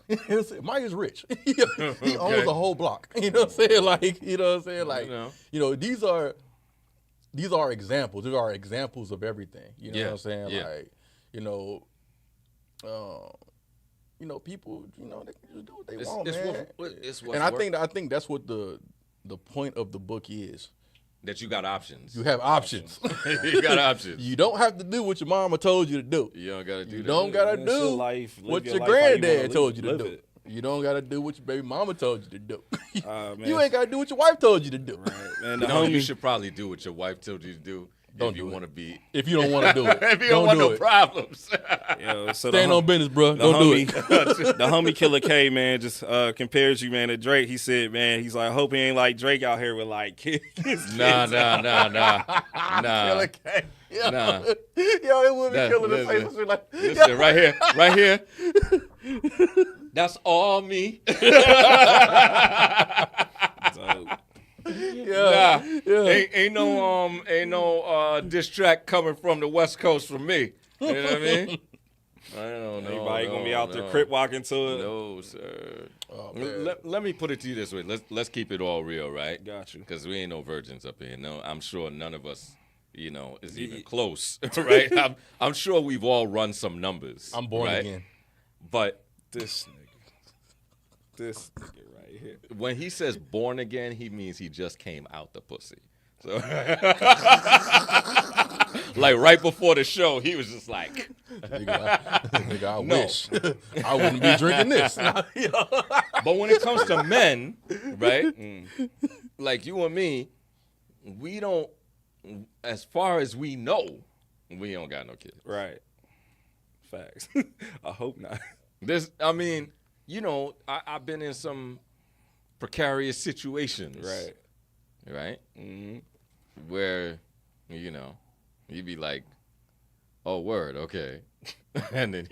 Speaker 1: Maya's rich. He owns a whole block. You know what I'm saying? Like, you know what I'm saying? Like, you know, these are examples. These are examples of everything. You know what I'm saying?
Speaker 2: Yeah.
Speaker 1: Like, people, they can just do what they want, man. And I think that's what the point of the book is.
Speaker 2: That you got options.
Speaker 1: You have options.
Speaker 2: You got options.
Speaker 1: You don't have to do what your mama told you to do.
Speaker 2: You don't got to do that.
Speaker 1: You don't got to do what your granddad told you to do. You don't got to do what your baby mama told you to do. You ain't got to do what your wife told you to do.
Speaker 3: Right.
Speaker 2: Man, you should probably do what your wife told you to do.
Speaker 1: Don't
Speaker 2: if you want to be.
Speaker 1: If you don't want to do it.
Speaker 2: If you don't want no problems.
Speaker 1: Stand on business, bro. Don't do it.
Speaker 3: The homie Killer K, man, just compares you, man, to Drake. He said, man, he's like, I hope he ain't like Drake out here with like kids.
Speaker 2: Nah.
Speaker 1: Killer K.
Speaker 2: Nah.
Speaker 1: Yo, it would be killing to say some shit like
Speaker 2: listen, right here. That's all me. Ain't no diss track coming from the West Coast from me. You know what I mean? I don't know.
Speaker 3: Anybody gonna be out there crip walking to it?
Speaker 2: No, sir.
Speaker 1: Oh,
Speaker 2: let me put it to you this way. Let's keep it all real, right?
Speaker 3: Got you.
Speaker 2: Because we ain't no virgins up here. No, I'm sure none of us, is even close, right? I'm sure we've all run some numbers.
Speaker 1: I'm born
Speaker 2: right?
Speaker 1: again.
Speaker 2: But
Speaker 3: This nigga right here.
Speaker 2: when he says born again, he means he just came out the pussy. So, like right before the show, he was just like,
Speaker 1: nigga, I wish I wouldn't be drinking this.
Speaker 2: But when it comes to men, right, like you and me, we don't, as far as we know, we don't got no kids.
Speaker 3: Right. Facts. I hope not.
Speaker 2: I've been in some precarious situations.
Speaker 3: Right.
Speaker 2: Right? Mm-hmm. Where, you'd be like, oh, word, okay. And then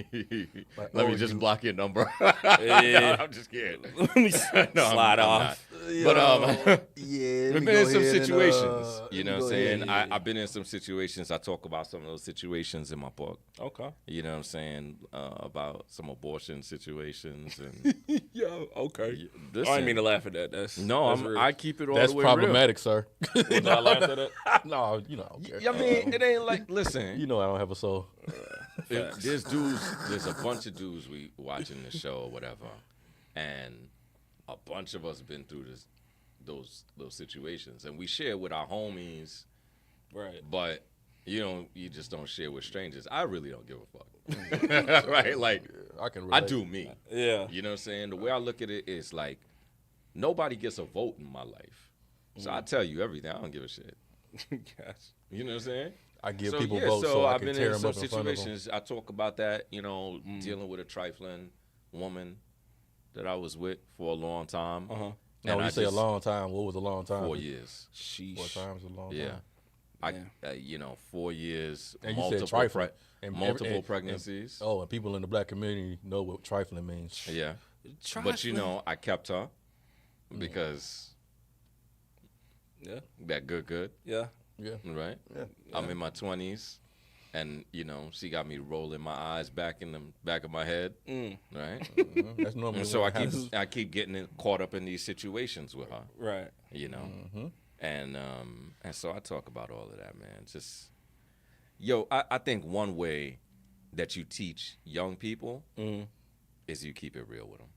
Speaker 2: let me just block your number. No, I'm just kidding.
Speaker 3: Let me slide off.
Speaker 2: But
Speaker 1: yeah,
Speaker 2: we've been in some situations. You know what I'm saying? I've been in some situations. I talk about some of those situations in my book.
Speaker 3: Okay.
Speaker 2: You know what I'm saying? About some abortion situations and
Speaker 3: Yeah, okay.
Speaker 2: Listen,
Speaker 3: I didn't mean to laugh at that.
Speaker 2: I keep it all
Speaker 1: That's
Speaker 2: the way
Speaker 1: problematic, sir.
Speaker 3: Was I laughing at that?
Speaker 1: No, I don't care.
Speaker 2: real. I mean, it ain't like, listen.
Speaker 1: I don't have a soul.
Speaker 2: There's a bunch of dudes we watching the show or whatever, and a bunch of us been through those situations, and we share with our homies,
Speaker 3: Right.
Speaker 2: but you just don't share with strangers. I really don't give a fuck, right? Like
Speaker 1: I can relate.
Speaker 2: I do me.
Speaker 3: Yeah.
Speaker 2: You know what I'm saying? The way I look at it is like nobody gets a vote in my life, so I tell you everything. I don't give a shit.
Speaker 3: Gosh.
Speaker 2: You know what I'm saying?
Speaker 1: I give people votes so I
Speaker 2: I've
Speaker 1: can
Speaker 2: been
Speaker 1: tear
Speaker 2: in
Speaker 1: them
Speaker 2: some
Speaker 1: up in front of them.
Speaker 2: situations. I talk about that, dealing with a trifling woman that I was with for a long time.
Speaker 3: Uh-huh.
Speaker 1: Now, when you say a long time, what was a long time?
Speaker 2: 4 years.
Speaker 3: Sheesh.
Speaker 1: 4 times a long
Speaker 2: Yeah.
Speaker 1: time.
Speaker 2: 4 years,
Speaker 1: And you said trifling.
Speaker 2: multiple pregnancies.
Speaker 1: And people in the black community know what trifling means.
Speaker 2: Yeah. But, I kept her because
Speaker 3: Yeah.
Speaker 2: that good.
Speaker 3: Yeah.
Speaker 1: Yeah.
Speaker 2: Right?
Speaker 1: Yeah.
Speaker 2: I'm in my 20s, and, she got me rolling my eyes back in the back of my head, right?
Speaker 1: Mm-hmm. That's normal.
Speaker 2: And so I keep getting caught up in these situations with her,
Speaker 3: Right.
Speaker 2: and so I talk about all of that, man. Just, I think one way that you teach young people is you keep it real with them.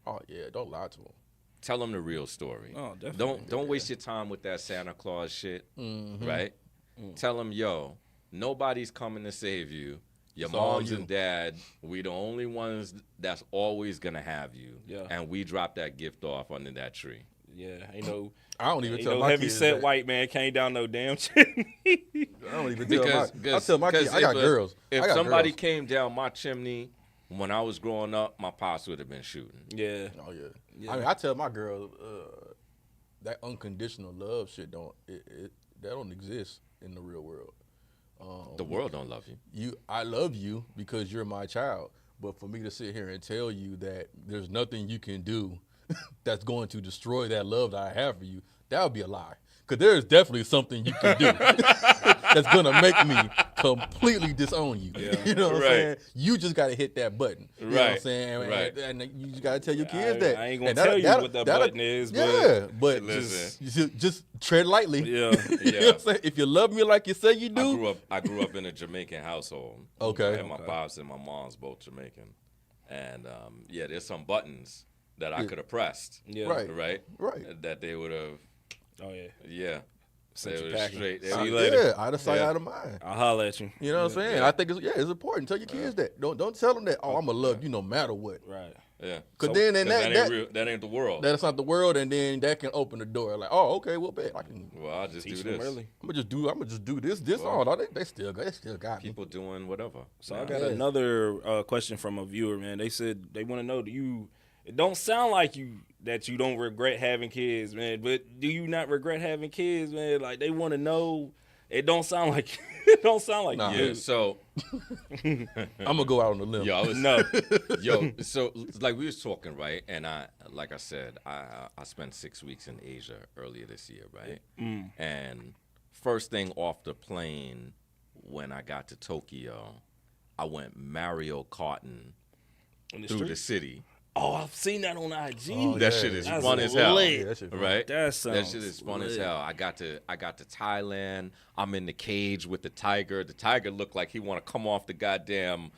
Speaker 1: Oh, yeah. Don't lie to them.
Speaker 2: Tell them the real story.
Speaker 3: Oh, definitely.
Speaker 2: Don't waste your time with that Santa Claus shit,
Speaker 1: Mm-hmm.
Speaker 2: right? Tell them, nobody's coming to save you. Your
Speaker 1: It's all
Speaker 2: moms
Speaker 1: you.
Speaker 2: and dad, we the only ones that's always gonna have you.
Speaker 3: Yeah.
Speaker 2: And we drop that gift off under that tree.
Speaker 3: Yeah. Ain't no
Speaker 1: I don't even tell my
Speaker 3: heavy
Speaker 1: kids
Speaker 3: set
Speaker 1: that.
Speaker 3: white man came down no damn chimney.
Speaker 1: I don't even tell my. I tell my kids. I got girls.
Speaker 2: If
Speaker 1: I got
Speaker 2: somebody
Speaker 1: girls.
Speaker 2: came down my chimney when I was growing up, my pops would have been shooting.
Speaker 3: Yeah.
Speaker 1: Oh yeah. I mean, I tell my girl, that unconditional love shit that don't exist in the real world.
Speaker 2: The world don't love you.
Speaker 1: I love you because you're my child. But for me to sit here and tell you that there's nothing you can do that's going to destroy that love that I have for you, that would be a lie. Because there is definitely something you can do that's going to make me completely disown you.
Speaker 3: Yeah.
Speaker 1: You know what I'm
Speaker 2: Right.
Speaker 1: saying? You just got to hit that button. You know what I'm
Speaker 2: Right.
Speaker 1: saying?
Speaker 2: Right.
Speaker 1: And you just got to tell your kids that.
Speaker 3: I ain't gonna
Speaker 1: And
Speaker 3: tell you what that button is, but
Speaker 1: yeah, but
Speaker 2: Listen.
Speaker 1: just tread lightly.
Speaker 3: yeah.
Speaker 1: You know what I'm saying? If you love me like you say you do.
Speaker 2: I grew up in a Jamaican household.
Speaker 1: Okay.
Speaker 2: And my pops and my mom's both Jamaican. And there's some buttons that I could have pressed.
Speaker 3: Yeah.
Speaker 1: Right. Right.
Speaker 2: That they would have.
Speaker 3: Oh yeah.
Speaker 2: Yeah.
Speaker 3: Sent
Speaker 2: They
Speaker 3: you
Speaker 2: would have
Speaker 3: packing.
Speaker 2: straight.
Speaker 3: See you later.
Speaker 1: Yeah, out of sight, out of mind.
Speaker 3: I'll holler at you.
Speaker 1: You know what I'm saying?
Speaker 2: Yeah.
Speaker 1: I think it's important. Tell your kids that. Don't tell them that. Oh, I'm gonna love you no matter what.
Speaker 3: Right.
Speaker 2: Yeah.
Speaker 1: Cause then
Speaker 2: that ain't the world.
Speaker 1: that's not the world, and then that can open the door. Like, oh, okay, well, bet I can.
Speaker 2: Well, I'll just
Speaker 3: Teach
Speaker 2: do
Speaker 3: them
Speaker 2: this.
Speaker 3: early.
Speaker 1: I'm gonna just do this.
Speaker 2: Well,
Speaker 1: No, they still got me.
Speaker 2: People doing whatever.
Speaker 3: So
Speaker 2: Now,
Speaker 3: I got another question from a viewer, man. They said they want to know, it don't sound like that you don't regret having kids, man, but do you not regret having kids, man? Like, they want to know. It don't sound like
Speaker 1: Nah.
Speaker 3: you
Speaker 2: Yeah,
Speaker 3: do.
Speaker 2: so
Speaker 1: I'm gonna go out on a limb.
Speaker 2: so like we was talking, right? And like I said, I spent 6 weeks in Asia earlier this year, right? And first thing off the plane when I got to Tokyo, I went Mario Karting
Speaker 3: In the
Speaker 2: through the
Speaker 3: street?
Speaker 2: city.
Speaker 3: Oh, I've seen that on IG.
Speaker 1: Oh,
Speaker 2: That
Speaker 1: yeah.
Speaker 2: shit is
Speaker 3: That's
Speaker 2: fun as hell.
Speaker 3: lit.
Speaker 1: Yeah, that shit fun.
Speaker 2: Right?
Speaker 3: That sounds
Speaker 2: shit is fun as
Speaker 3: lit.
Speaker 2: hell. I got to Thailand. I'm in the cage with the tiger. The tiger looked like he want to come off the goddamn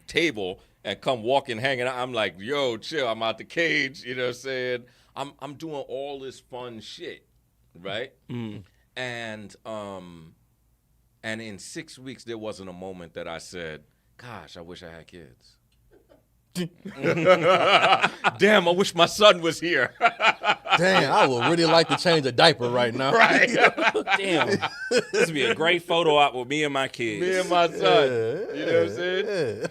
Speaker 2: table and come walking, hanging out. I'm like, yo, chill. I'm out the cage. You know what I'm saying? I'm doing all this fun shit, right? And in 6 weeks there wasn't a moment that I said, gosh, I wish I had kids. Damn, I wish my son was here.
Speaker 1: Damn, I would really like to change a diaper right now.
Speaker 2: Right.
Speaker 3: Damn. This would be a great photo op with me and my kids.
Speaker 2: Me and my son. You know what I'm saying?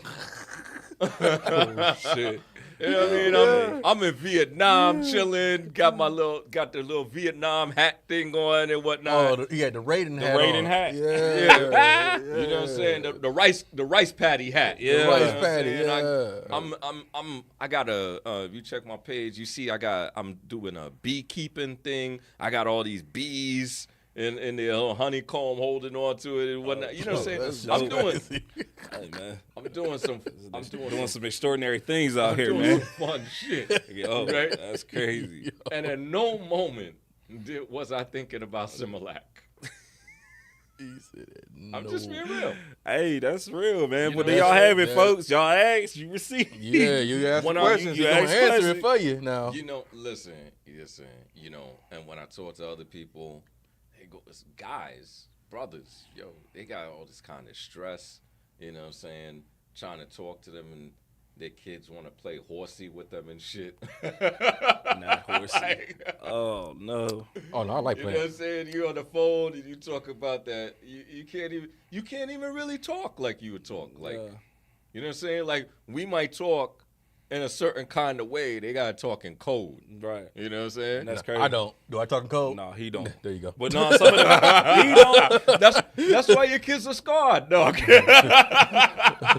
Speaker 1: Yeah.
Speaker 3: Oh, shit.
Speaker 2: You know what I mean? I'm in Vietnam chilling, got the little Vietnam hat thing on and whatnot.
Speaker 1: Oh, the raiding hat.
Speaker 3: raiding
Speaker 1: on.
Speaker 3: hat.
Speaker 1: Yeah.
Speaker 2: You know what I'm saying? The rice patty hat.
Speaker 3: Yeah.
Speaker 1: The rice
Speaker 2: You know what I'm
Speaker 1: patty.
Speaker 2: saying?
Speaker 1: Yeah.
Speaker 2: I got if you check my page, you see I'm doing a beekeeping thing. I got all these bees in the honeycomb holding on to it and whatnot. You know what I'm saying? I'm doing
Speaker 3: Hey, man.
Speaker 2: I'm doing
Speaker 3: Doing some extraordinary things out here,
Speaker 2: doing
Speaker 3: man.
Speaker 2: some fun shit.
Speaker 3: Oh,
Speaker 2: Right?
Speaker 3: that's crazy.
Speaker 2: And at no moment was I thinking about Similac. I'm just being real.
Speaker 3: Hey, that's real, man.
Speaker 2: You
Speaker 3: but
Speaker 2: know,
Speaker 3: then y'all have it,
Speaker 1: yeah.
Speaker 3: folks. Y'all ask, you receive.
Speaker 1: Yeah, you ask
Speaker 2: When
Speaker 1: questions,
Speaker 3: you
Speaker 1: you're going
Speaker 3: ask
Speaker 1: to answer
Speaker 3: questions.
Speaker 1: it for you now.
Speaker 2: You know, listen, you know, and when I talk to other people, it's guys, brothers, yo, they got all this kind of stress, you know what I'm saying, trying to talk to them and their kids want to play horsey with them and shit.
Speaker 3: Not horsey.
Speaker 2: Like,
Speaker 3: Oh, no.
Speaker 1: Oh, no, I like
Speaker 2: you know
Speaker 1: playing.
Speaker 2: what I'm saying? You're on the phone and you talk about that. You can't even really talk like you would talk. Like, you know what I'm saying? Like, we might talk in a certain kind of way. They gotta talk in code.
Speaker 3: Right.
Speaker 2: You know what I'm saying?
Speaker 3: That's crazy.
Speaker 1: I don't. Do I talk in code?
Speaker 3: No, he don't.
Speaker 1: There you go.
Speaker 3: But no, some of them, he don't.
Speaker 2: That's why your kids are scarred. No, okay.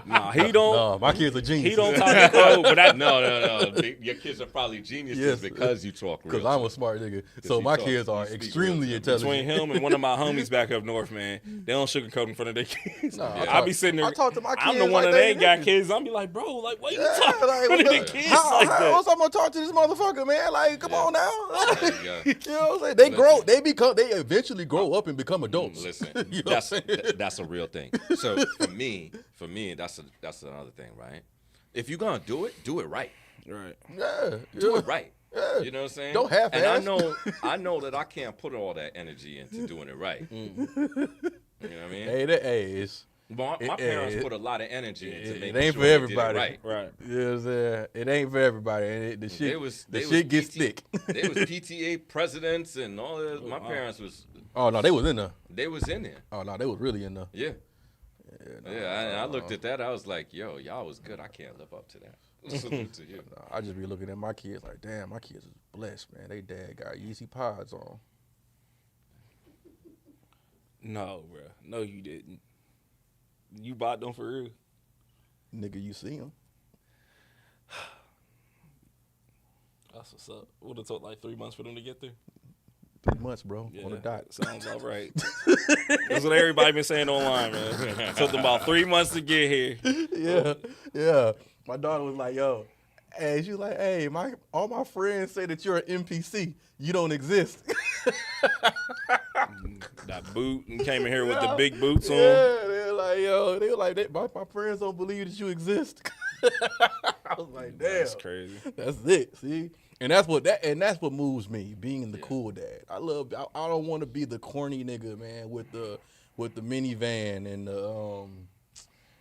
Speaker 3: No, he don't.
Speaker 1: No, my kids are geniuses.
Speaker 3: He don't talk in code. But that,
Speaker 2: No. Your kids are probably geniuses
Speaker 1: Yes.
Speaker 2: because you talk real.
Speaker 1: Because I'm a smart nigga. So
Speaker 2: you
Speaker 1: my
Speaker 2: talk-
Speaker 1: kids are
Speaker 2: you speak
Speaker 1: extremely
Speaker 2: real
Speaker 1: intelligent.
Speaker 3: between him and one of my homies back up north, man, they don't sugarcoat in front of their kids.
Speaker 1: No, I
Speaker 3: I
Speaker 1: talk-
Speaker 3: be sitting there.
Speaker 1: I talk to my
Speaker 3: I'm the
Speaker 1: kids
Speaker 3: one
Speaker 1: like
Speaker 3: that
Speaker 1: they
Speaker 3: ain't got
Speaker 1: niggas.
Speaker 3: kids. I'm be like, bro, like, what you
Speaker 1: Yeah,
Speaker 3: talking
Speaker 1: like,
Speaker 3: in front of the
Speaker 1: look,
Speaker 3: kids
Speaker 1: how
Speaker 3: like that?
Speaker 1: else I'm gonna talk to this motherfucker, man? Like, come on now.
Speaker 2: There you go.
Speaker 1: You know what I'm saying? They eventually grow up and become adults.
Speaker 2: Listen,
Speaker 1: You know what I'm saying?
Speaker 2: that's a real thing. So for me, that's another thing, right? If you're gonna do it right.
Speaker 3: Right.
Speaker 1: Yeah.
Speaker 2: Do
Speaker 1: yeah.
Speaker 2: it right.
Speaker 1: Yeah.
Speaker 2: You know what I'm saying?
Speaker 1: Don't half-ass.
Speaker 2: And I know that I can't put all that energy into doing it right. You know what I mean?
Speaker 1: It's
Speaker 2: My parents put a lot of energy into
Speaker 1: it
Speaker 2: making
Speaker 1: ain't
Speaker 2: sure
Speaker 1: for
Speaker 2: they
Speaker 1: everybody.
Speaker 2: did it right.
Speaker 3: Right.
Speaker 1: you know what I'm saying? It ain't for everybody, and the shit
Speaker 2: They
Speaker 1: shit gets thick.
Speaker 2: They was PTA presidents and all that. My parents
Speaker 1: Oh no, they was in there.
Speaker 2: they was in there.
Speaker 1: Oh no, they was really in there.
Speaker 2: Yeah. I looked at that. I was like, yo, y'all was good. I can't live up to that. Salute to you.
Speaker 1: I just be looking at my kids like, damn, my kids is blessed, man. They dad got Yeezy pods on.
Speaker 3: No, bro. No, you didn't. You bought them for real?
Speaker 1: Nigga, you see them.
Speaker 3: That's what's up. Would have took like 3 months for them to get there.
Speaker 1: 3 months, bro,
Speaker 3: Yeah,
Speaker 1: on the dot.
Speaker 3: sounds all right. That's what everybody been saying online, man. Took them about 3 months to get here.
Speaker 1: Yeah. My daughter was like, yo, hey, she was like, hey, all my friends say that you're an NPC. You don't exist.
Speaker 3: That boot and came in here with the big boots on.
Speaker 1: Yeah, they were like, yo, my friends don't believe that you exist. I was like, damn.
Speaker 3: That's crazy.
Speaker 1: That's it, see? And that's what moves me, being the cool dad. I don't want to be the corny nigga, man, with the minivan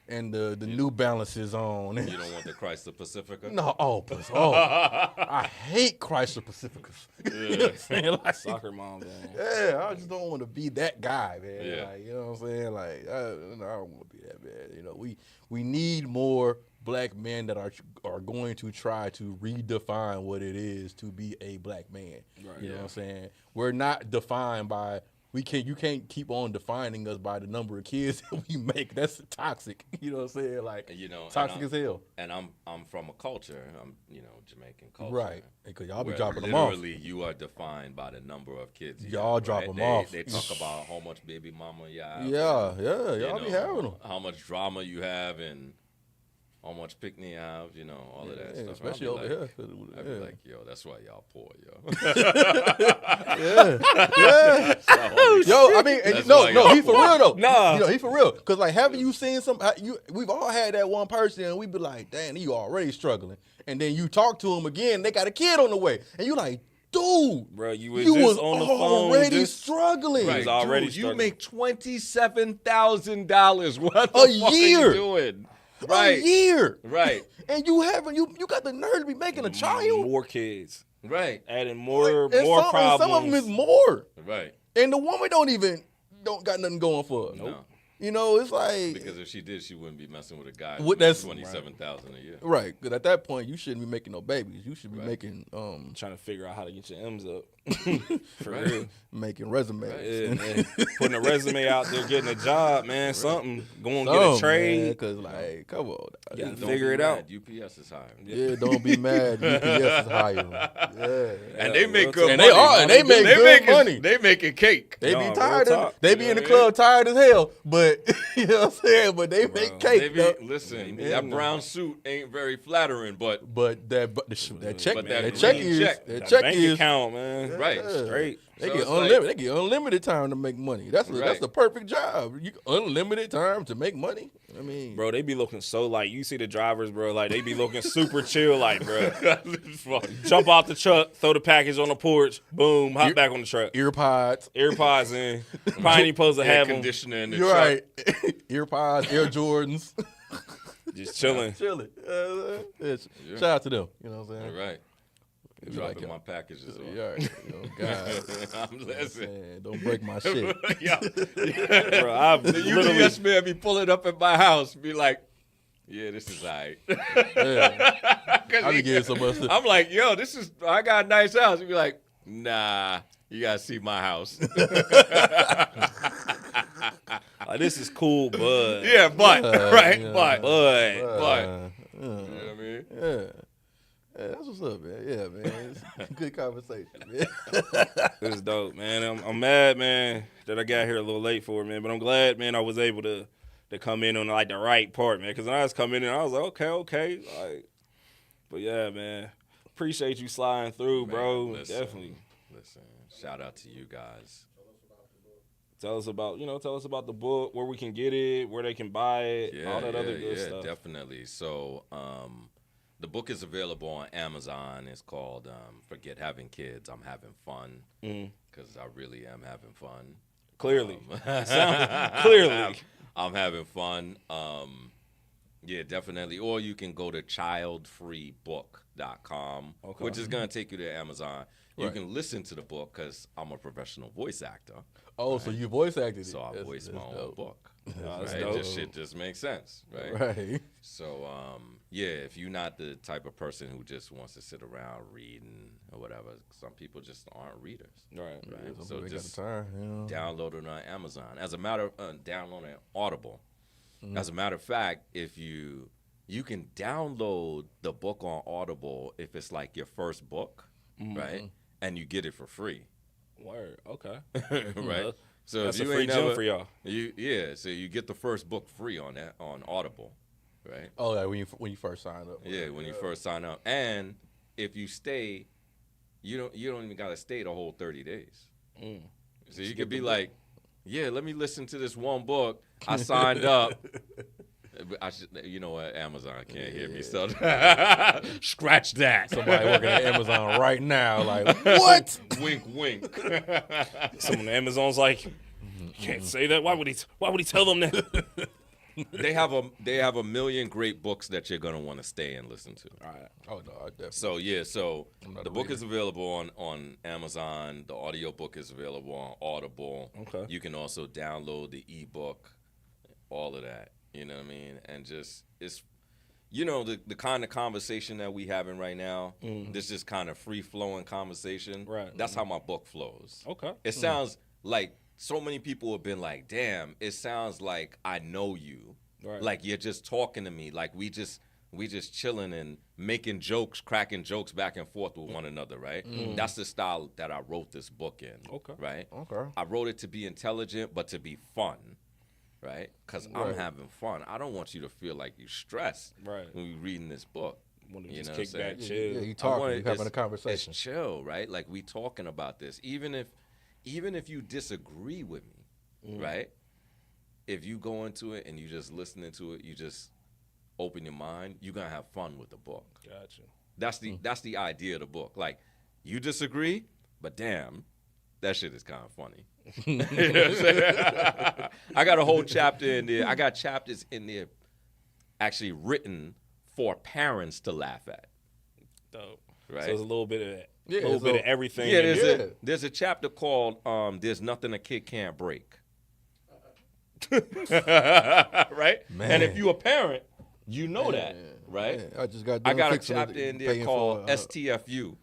Speaker 1: and the New Balances on.
Speaker 2: You don't want the Chrysler Pacifica?
Speaker 1: No, I hate Chrysler Pacificas. You know what I'm saying? Like,
Speaker 3: Soccer mom, man.
Speaker 1: yeah, I just don't want to be that guy, man.
Speaker 2: Yeah.
Speaker 1: Like, you know what I'm saying? Like, I don't want to be that bad. You know, we need more black men that are going to try to redefine what it is to be a black man.
Speaker 3: Right.
Speaker 1: You know what I'm saying? We're not defined by you can't keep on defining us by the number of kids that we make. That's toxic. You know what I'm saying? Like, toxic as hell.
Speaker 2: And I'm from a culture. I'm Jamaican culture.
Speaker 1: Right. Because y'all be
Speaker 2: where
Speaker 1: dropping them off.
Speaker 2: literally you are defined by the number of kids.
Speaker 1: Y'all drop them off.
Speaker 2: They talk about how much baby mama you have.
Speaker 1: Yeah. Y'all be having them.
Speaker 2: How much drama you have and how much picnic you have, all of that stuff.
Speaker 1: Especially over here.
Speaker 2: I'd be like, yo, that's why y'all poor, yo.
Speaker 1: Yeah. Yo, I mean, no, he for real though.
Speaker 3: Nah.
Speaker 1: He for real. Cause like, haven't you seen we've all had that one person and we be like, damn, you already struggling. And then you talk to him again, they got a kid on the way. And you like, dude,
Speaker 3: Bro, you was
Speaker 1: was
Speaker 3: on the phone.
Speaker 1: already struggling.
Speaker 2: Right.
Speaker 3: was already
Speaker 2: Dude, you
Speaker 3: struggling.
Speaker 2: make $27,000. What the
Speaker 1: A
Speaker 2: fuck
Speaker 1: year.
Speaker 2: are you doing? Right.
Speaker 1: A year.
Speaker 2: Right.
Speaker 1: And you got the nerve to be making a child.
Speaker 3: More kids.
Speaker 2: Right.
Speaker 3: Adding more
Speaker 1: And
Speaker 3: problems.
Speaker 1: some of them is more.
Speaker 2: Right.
Speaker 1: And the woman don't got nothing going for her.
Speaker 2: No.
Speaker 1: You know, it's like,
Speaker 2: Because if she did, she wouldn't be messing with a guy
Speaker 1: What-
Speaker 2: who
Speaker 1: that's-
Speaker 2: makes $27,000 a year.
Speaker 1: right. Because at that point, you shouldn't be making no babies. You should be making
Speaker 3: Trying to figure out how to get your M's up. For
Speaker 2: Right.
Speaker 3: real.
Speaker 1: making resumes.
Speaker 3: Yeah, man. Putting a resume out there, getting a job, man. Something. Going to get a trade.
Speaker 1: Because, like, come on.
Speaker 3: Yeah.
Speaker 2: Don't
Speaker 3: Figure
Speaker 2: be
Speaker 3: it out.
Speaker 2: mad. UPS is hiring.
Speaker 1: Yeah, don't be mad. UPS is hiring. Yeah.
Speaker 2: And they make
Speaker 3: real
Speaker 2: good
Speaker 1: And
Speaker 2: money.
Speaker 1: they are, and they make good money.
Speaker 2: They making cake.
Speaker 1: They
Speaker 3: No,
Speaker 1: be tired.
Speaker 3: real talk.
Speaker 1: They be
Speaker 2: You
Speaker 1: in the
Speaker 2: know
Speaker 1: club tired as hell, but you know what I'm saying. But they make
Speaker 2: They
Speaker 1: cake.
Speaker 2: be,
Speaker 1: though.
Speaker 2: listen,
Speaker 3: Yeah.
Speaker 2: that brown suit ain't very flattering, but
Speaker 1: But that check,
Speaker 2: But
Speaker 1: that
Speaker 2: that
Speaker 1: check
Speaker 2: green
Speaker 1: is
Speaker 2: check,
Speaker 1: that
Speaker 3: That
Speaker 1: check
Speaker 3: bank
Speaker 1: is
Speaker 3: account, man.
Speaker 2: right.
Speaker 3: Straight.
Speaker 1: They
Speaker 2: So
Speaker 1: get
Speaker 2: it's
Speaker 1: unlimited.
Speaker 2: like-
Speaker 1: They get unlimited time to make money. That's
Speaker 2: Right.
Speaker 1: the perfect job. You unlimited time to make money. I mean,
Speaker 3: Bro, they be looking so like, you see the drivers, bro, like they be looking super chill, like, bro. Jump out the truck, throw the package on the porch, boom, hop back on the truck.
Speaker 1: earpods.
Speaker 3: AirPods in. Probably ain't supposed to
Speaker 2: Air
Speaker 3: have them.
Speaker 2: conditioner in the
Speaker 1: You're
Speaker 2: truck.
Speaker 1: right. Earpods, Air Jordans.
Speaker 3: Just chilling.
Speaker 1: Chilling. Shout out to them. You know what I'm saying?
Speaker 2: Right.
Speaker 1: Be
Speaker 2: Dropping
Speaker 1: like,
Speaker 2: my packages off.
Speaker 1: Yeah, right. Oh, God.
Speaker 2: I'm listening.
Speaker 1: Man, don't break my shit.
Speaker 2: Yeah.
Speaker 3: Bro, I've
Speaker 2: The
Speaker 3: literally,
Speaker 2: UPS man be pulling up at my house, be like, yeah, this is all right.
Speaker 1: Yeah. I be getting so much.
Speaker 2: I'm like, yo, I got a nice house. He'd be like, nah, you gotta see my house.
Speaker 3: like, this is cool, bud.
Speaker 2: Yeah, but, right,
Speaker 1: yeah.
Speaker 2: but.
Speaker 3: But,
Speaker 2: You know
Speaker 1: Yeah.
Speaker 2: what I mean?
Speaker 1: Yeah. Yeah, that's what's up, man. Yeah, man. It's a good conversation, man.
Speaker 3: this is dope, man. I'm mad, man, that I got here a little late for it, man. But I'm glad, man, I was able to come in on, like, the right part, man. Because when I was coming in, I was like, okay. Like, but, yeah, man. Appreciate you sliding through, bro.
Speaker 2: Listen,
Speaker 3: Definitely.
Speaker 2: Listen, shout out to you guys.
Speaker 3: Tell us about the book, where we can get it, where they can buy it, all that other good stuff.
Speaker 2: Definitely. So, the book is available on Amazon. It's called Forget Having Kids, I'm Having Fun. Because I really am having fun.
Speaker 3: Clearly. Clearly.
Speaker 2: I'm having fun. Yeah, definitely. Or you can go to childfreebook.com, which is going to take you to Amazon. You can listen to the book because I'm a professional voice actor.
Speaker 1: Oh, so you voice acted it.
Speaker 2: So I voiced my own book.
Speaker 3: That's
Speaker 2: right?
Speaker 3: dope.
Speaker 2: This shit just makes sense, right?
Speaker 1: Right.
Speaker 2: So, yeah, if you're not the type of person who just wants to sit around reading or whatever, some people just aren't readers.
Speaker 3: Right.
Speaker 2: Right.
Speaker 1: Yeah,
Speaker 2: So
Speaker 1: they got
Speaker 2: just
Speaker 1: the time, you know.
Speaker 2: download it on Amazon. As a matter of download it Audible. As a matter of fact, if you can download the book on Audible if it's like your first book, right? And you get it for free.
Speaker 3: Word. Okay.
Speaker 2: Right. So
Speaker 3: That's
Speaker 2: if
Speaker 3: a
Speaker 2: you
Speaker 3: free
Speaker 2: ain't
Speaker 3: gem
Speaker 2: never,
Speaker 3: for y'all.
Speaker 2: so you get the first book free on Audible, right?
Speaker 1: Oh, yeah, when you first sign up.
Speaker 2: Yeah, when you first sign up. And if you stay, you don't even gotta stay the whole 30 days. So you could be like, yeah, let me listen to this one book. I signed up. You know what? Amazon can't hear me, so scratch that.
Speaker 1: Somebody working at Amazon right now, like, what?
Speaker 2: Wink, wink.
Speaker 3: Someone at Amazon's like, you can't say that. Why would he tell them that?
Speaker 2: They have a million great books that you're gonna want to stay and listen to.
Speaker 3: All right.
Speaker 1: Oh, no, I definitely.
Speaker 2: So yeah,
Speaker 1: not
Speaker 2: the
Speaker 1: a
Speaker 2: book
Speaker 1: reader.
Speaker 2: is available on Amazon. The audio book is available on Audible.
Speaker 3: Okay.
Speaker 2: You can also download the ebook, all of that. You know what I mean? And just it's, the kind of conversation that we having right now. This is kind of free flowing conversation.
Speaker 3: Right.
Speaker 2: That's how my book flows.
Speaker 3: Okay.
Speaker 2: It sounds like so many people have been like, damn, it sounds like I know you.
Speaker 3: Right.
Speaker 2: Like you're just talking to me. Like we just chilling and making jokes, cracking jokes back and forth with one another, right? That's the style that I wrote this book in.
Speaker 3: Okay.
Speaker 2: Right?
Speaker 1: Okay.
Speaker 2: I wrote it to be intelligent, but to be fun, right? Because I'm
Speaker 1: Right.
Speaker 2: having fun. I don't want you to feel like you're stressed
Speaker 3: Right.
Speaker 2: when you're reading this book.
Speaker 3: Want to
Speaker 2: You
Speaker 3: just
Speaker 2: know
Speaker 3: kick
Speaker 2: what I'm
Speaker 3: back,
Speaker 2: saying?
Speaker 3: chill.
Speaker 1: Yeah, you
Speaker 2: I
Speaker 1: talking,
Speaker 2: want
Speaker 1: you
Speaker 2: it-
Speaker 1: having a
Speaker 2: it's
Speaker 1: conversation.
Speaker 2: chill, right? Like we talking about this. Even if you disagree with me, right? If you go into it and you just listening to it, you just open your mind, you're gonna have fun with the book.
Speaker 3: Gotcha.
Speaker 2: That's the idea of the book. Like, you disagree, but damn, that shit is kind of funny. You know what I'm saying? I got a whole chapter in there. I got chapters in there actually written for parents to laugh at.
Speaker 3: Dope.
Speaker 2: Right?
Speaker 3: So there's a little bit of that.
Speaker 1: Yeah,
Speaker 3: a little bit
Speaker 1: so-
Speaker 3: of everything.
Speaker 2: Yeah,
Speaker 3: in there.
Speaker 2: there's a chapter called "There's Nothing a Kid Can't Break." Right?
Speaker 1: Man.
Speaker 2: And if you a parent, you know that, right?
Speaker 1: Yeah, I just got.
Speaker 2: I got a
Speaker 1: fixing it,
Speaker 2: chapter in there
Speaker 1: paying
Speaker 2: called
Speaker 1: for,
Speaker 2: STFU,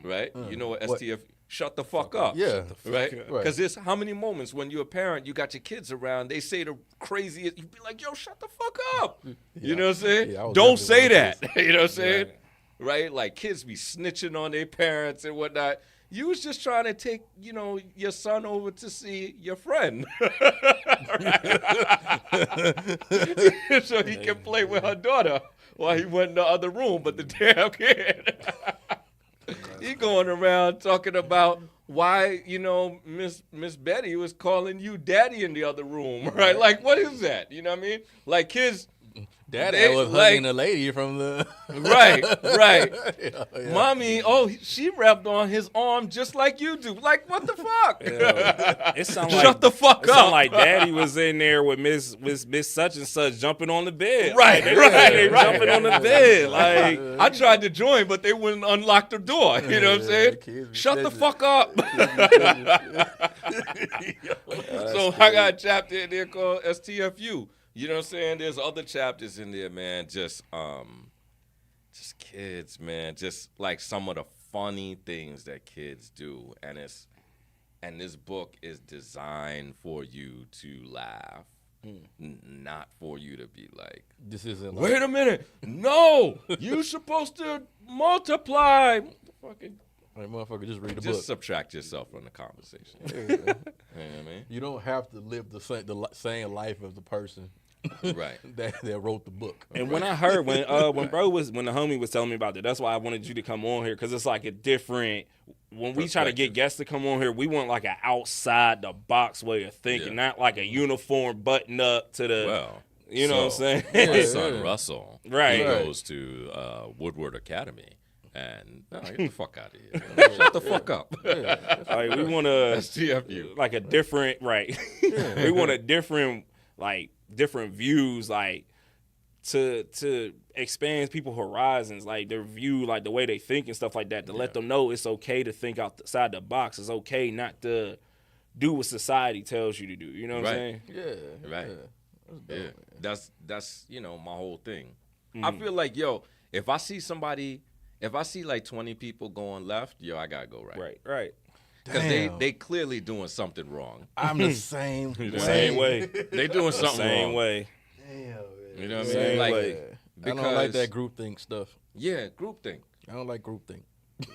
Speaker 2: right? You know what
Speaker 1: what?
Speaker 2: STF? Shut the fuck up.
Speaker 1: Yeah.
Speaker 2: Right?
Speaker 1: up.
Speaker 2: Because there's how many moments when you're a parent, you got your kids around, they say the craziest, you be like, yo, shut the fuck up. You know what I'm saying?
Speaker 1: Yeah, I was
Speaker 2: Don't
Speaker 1: definitely
Speaker 2: say
Speaker 1: one of
Speaker 2: that. You know what I'm saying?
Speaker 3: Right.
Speaker 2: Right? Like kids be snitching on their parents and whatnot. You was just trying to take, your son over to see your friend. So he can play with her daughter while he went in the other room. But the damn kid, he going around talking about why, Miss Betty was calling you daddy in the other room, right? Like, what is that? You know what I mean? Like kids.
Speaker 1: Daddy
Speaker 2: They,
Speaker 1: was
Speaker 2: like-
Speaker 1: hugging a lady from the.
Speaker 2: Right.
Speaker 1: Yeah.
Speaker 2: Mommy, she wrapped on his arm just like you do. Like, what the fuck?
Speaker 3: It sound like
Speaker 2: Shut the fuck
Speaker 3: it sound
Speaker 2: up.
Speaker 3: like Daddy was in there with Miss such and such jumping on the bed.
Speaker 2: Right,
Speaker 3: They
Speaker 2: right.
Speaker 3: jumping on the bed. Like
Speaker 2: I tried to join, but they wouldn't unlock the door. You know what I'm saying?
Speaker 1: kids be
Speaker 2: Shut the
Speaker 1: snitching.
Speaker 2: fuck up. So I got a chapter in there called STFU. You know what I'm saying? There's other chapters in there, man. Just kids, man. Just like some of the funny things that kids do, and this book is designed for you to laugh, not for you to be like,
Speaker 1: This isn't. Like,
Speaker 2: wait a minute, no, you supposed to multiply. Fucking
Speaker 1: Like, motherfucker, just read the
Speaker 2: just
Speaker 1: book.
Speaker 2: subtract yourself from the conversation.
Speaker 1: Yeah.
Speaker 2: You know what I mean?
Speaker 1: You don't have to live the same life as the person
Speaker 2: Right.
Speaker 1: that wrote the book.
Speaker 3: And when I heard when the homie was telling me about that, that's why I wanted you to come on here, because it's like a different. When we try to get guests to come on here, we want like an outside the box way of thinking,
Speaker 2: Yeah.
Speaker 3: not like a uniform button up to the.
Speaker 2: Well,
Speaker 3: you know what I'm saying?
Speaker 2: My
Speaker 1: Yeah,
Speaker 2: son
Speaker 1: yeah.
Speaker 2: Russell,
Speaker 3: Right.
Speaker 2: he
Speaker 1: Right.
Speaker 2: goes to Woodward Academy, and get the fuck out of here. Shut the fuck up.
Speaker 3: Like we want to
Speaker 2: STFU.
Speaker 3: like a different right. We want a different views, like to expand people's horizons, like their view, like the way they think and stuff like that, to let them know it's okay to think outside the box. It's okay not to do what society tells you to do. You know what I'm saying?
Speaker 1: Yeah.
Speaker 2: Right.
Speaker 1: Yeah.
Speaker 2: Yeah. That's my whole thing. I feel like, yo, if I see like 20 people going left, yo, I gotta go right.
Speaker 3: Right.
Speaker 2: Because they clearly doing something wrong.
Speaker 1: I'm the same
Speaker 3: The same way.
Speaker 2: They doing something
Speaker 3: Same
Speaker 2: wrong.
Speaker 3: way.
Speaker 1: Damn, man.
Speaker 2: You know what I mean?
Speaker 3: Same
Speaker 2: Like,
Speaker 3: way.
Speaker 1: I don't like that groupthink stuff.
Speaker 2: Yeah, groupthink.
Speaker 1: I don't like groupthink.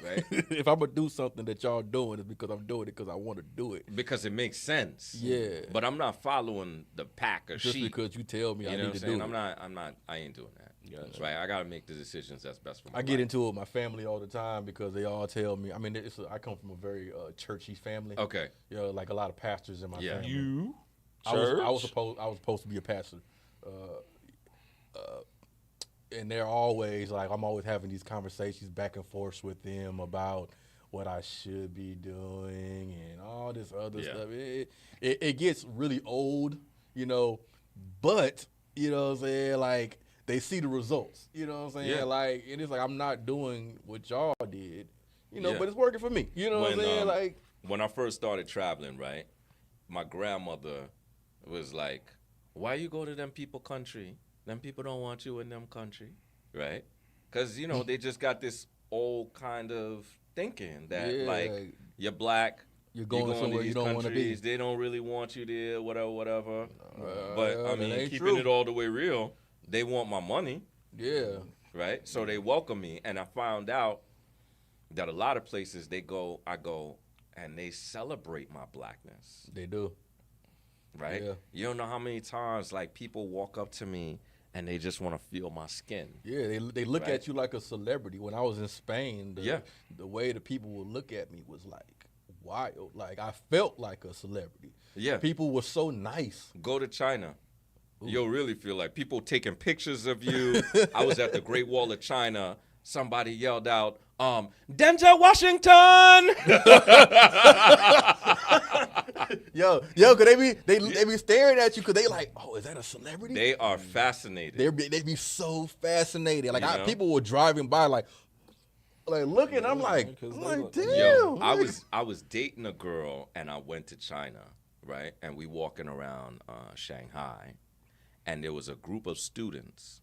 Speaker 2: Right?
Speaker 1: If I'm gonna do something that y'all doing, it's because I'm doing it because I want to do it.
Speaker 2: Because it makes sense.
Speaker 1: Yeah.
Speaker 2: But I'm not following the pack or
Speaker 1: Just
Speaker 2: sheep.
Speaker 1: because you tell me
Speaker 2: You
Speaker 1: I
Speaker 2: know
Speaker 1: need
Speaker 2: what
Speaker 1: to
Speaker 2: I'm
Speaker 1: do
Speaker 2: saying?
Speaker 1: it.
Speaker 2: I ain't doing that.
Speaker 3: Gotcha.
Speaker 2: Right? I gotta make the decisions that's best for my
Speaker 1: I get
Speaker 2: life.
Speaker 1: into it with my family all the time because they all tell me. I mean, I come from a very churchy family.
Speaker 2: Okay.
Speaker 1: You know, like a lot of pastors in my
Speaker 2: Yeah.
Speaker 1: family.
Speaker 3: You?
Speaker 1: I was supposed to be a pastor, and they're always like, I'm always having these conversations back and forth with them about what I should be doing and all this other stuff. It gets really old, you know, but you know what I'm saying, like they see the results, you know what I'm saying,
Speaker 2: Yeah.
Speaker 1: like, and it's like I'm not doing what y'all did, you know,
Speaker 2: Yeah.
Speaker 1: but it's working for me, you know what I'm saying, like.
Speaker 2: When I first started traveling, right, my grandmother was like, why you go to them people country? Them people don't want you in them country, right? Because, you know, they just got this old kind of thinking that, like, you're black,
Speaker 1: you're going somewhere you don't want to be.
Speaker 2: They don't really want you there, whatever. But, I
Speaker 1: that
Speaker 2: mean,
Speaker 1: ain't
Speaker 2: keeping
Speaker 1: true.
Speaker 2: it all the way real, they want my money,
Speaker 1: Yeah.
Speaker 2: right? So they welcome me. And I found out that a lot of places I go, and they celebrate my blackness.
Speaker 1: They do.
Speaker 2: Right?
Speaker 1: Yeah.
Speaker 2: You don't know how many times like people walk up to me and they just want to feel my skin.
Speaker 1: Yeah, they look
Speaker 2: Right.
Speaker 1: at you like a celebrity. When I was in Spain, the way the people would look at me was like wild. Like I felt like a celebrity.
Speaker 2: Yeah.
Speaker 1: People were so nice.
Speaker 2: Go to China. You'll really feel like people taking pictures of you. I was at the Great Wall of China. Somebody yelled out, Denzel Washington.
Speaker 1: Yo, cause they be staring at you, cause they like, oh, is that a celebrity?
Speaker 2: They are fascinated.
Speaker 1: They be so fascinated. Like
Speaker 2: You know?
Speaker 1: people were driving by, like looking. I'm like, damn.
Speaker 2: Yo, I was dating a girl and I went to China, right? And we walking around Shanghai, and there was a group of students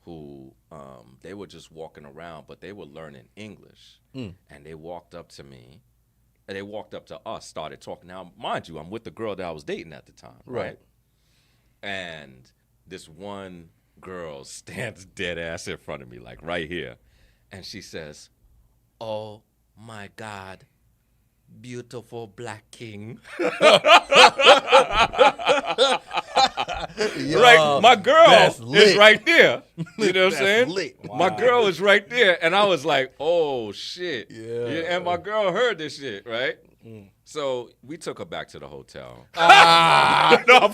Speaker 2: who they were just walking around, but they were learning English. And they walked up to me, and they walked up to us, started talking. Now, mind you, I'm with the girl that I was dating at the time, right? And this one girl stands dead ass in front of me, like right here. And she says, oh my God, beautiful black king. Right, my girl is right there. You know what I'm saying?
Speaker 1: Lit.
Speaker 2: My girl is right there, and I was like, "Oh shit!"
Speaker 1: Yeah.
Speaker 2: And my girl heard this shit, right? So we took her back to the hotel. No, I'm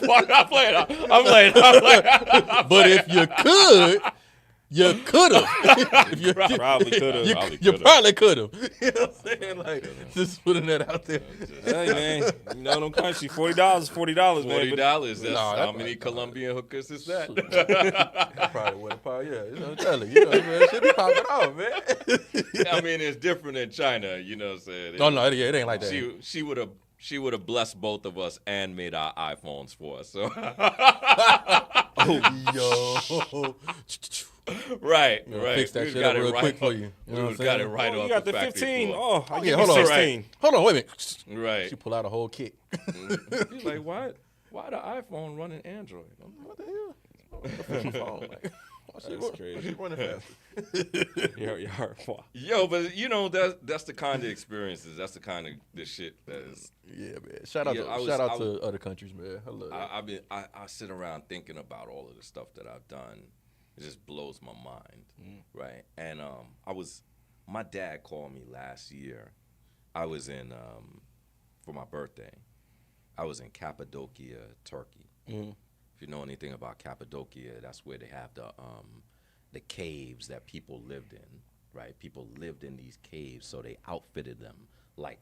Speaker 2: playing.
Speaker 1: But if you could, you could have.
Speaker 3: You probably could have.
Speaker 1: You probably could have. You know what I'm saying? Like, just putting that out there.
Speaker 3: Hey, man. You know them country. $40 is $40, man.
Speaker 2: $40. That's
Speaker 1: Nah,
Speaker 2: how many Colombian hookers is that?
Speaker 1: That probably would have yeah. You know what I'm telling you. You know what I'm saying? Should be popping off, man.
Speaker 2: I mean, it's different in China. You know what I'm saying?
Speaker 1: No, it ain't like that.
Speaker 2: She would have blessed both of us and made our iPhones for us. So
Speaker 1: Yo.
Speaker 2: right.
Speaker 1: Fix that
Speaker 2: We
Speaker 1: shit
Speaker 2: got
Speaker 1: up
Speaker 2: it
Speaker 1: real
Speaker 2: right
Speaker 1: quick for you. You know what I'm
Speaker 2: We got
Speaker 1: saying?
Speaker 2: it right
Speaker 3: Oh,
Speaker 2: off
Speaker 3: you got the
Speaker 2: factory
Speaker 3: 15.
Speaker 2: floor.
Speaker 3: Oh,
Speaker 1: Yeah, hold on.
Speaker 3: 16.
Speaker 1: Hold on, wait a minute.
Speaker 2: Right.
Speaker 1: She pull out a whole kit.
Speaker 2: You're like, why the iPhone running Android?
Speaker 1: What the hell? Phone, like,
Speaker 3: That's crazy.
Speaker 1: She running faster.
Speaker 3: Wow.
Speaker 2: Yo, but you know that's the kind of experiences. That's the kind of the shit that is.
Speaker 1: Yeah, man. Shout out to other countries, man. I love that.
Speaker 2: I sit around thinking about all of the stuff that I've done. It just blows my mind, right? And my dad called me last year. I was in for my birthday. I was in Cappadocia, Turkey. If you know anything about Cappadocia, that's where they have the caves that people lived in, right? People lived in these caves, so they outfitted them like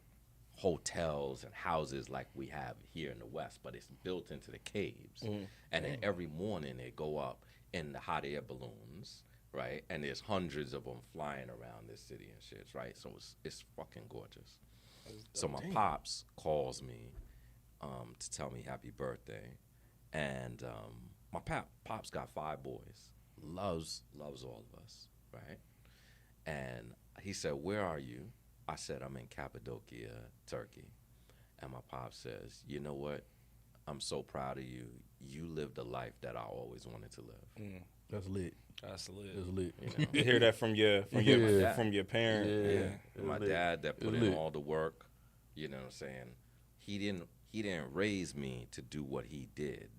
Speaker 2: hotels and houses like we have here in the West, but it's built into the caves. And then every morning they go up in the hot air balloons, right? And there's hundreds of them flying around this city and shit, right? So it's fucking gorgeous. So my pops calls me to tell me happy birthday. And my pops got 5 boys, loves all of us, right? And he said, "Where are you?" I said, "I'm in Cappadocia, Turkey." And my pop says, "You know what? I'm so proud of you. You lived a life that I always wanted to live."
Speaker 1: That's lit.
Speaker 3: That's lit.
Speaker 1: That's lit.
Speaker 2: You know?
Speaker 3: You hear that from your
Speaker 1: Yeah.
Speaker 3: from your parent.
Speaker 1: Yeah.
Speaker 2: My dad that put
Speaker 1: It's
Speaker 2: in
Speaker 1: lit.
Speaker 2: all the work, you know what I'm saying? He didn't raise me to do what he did.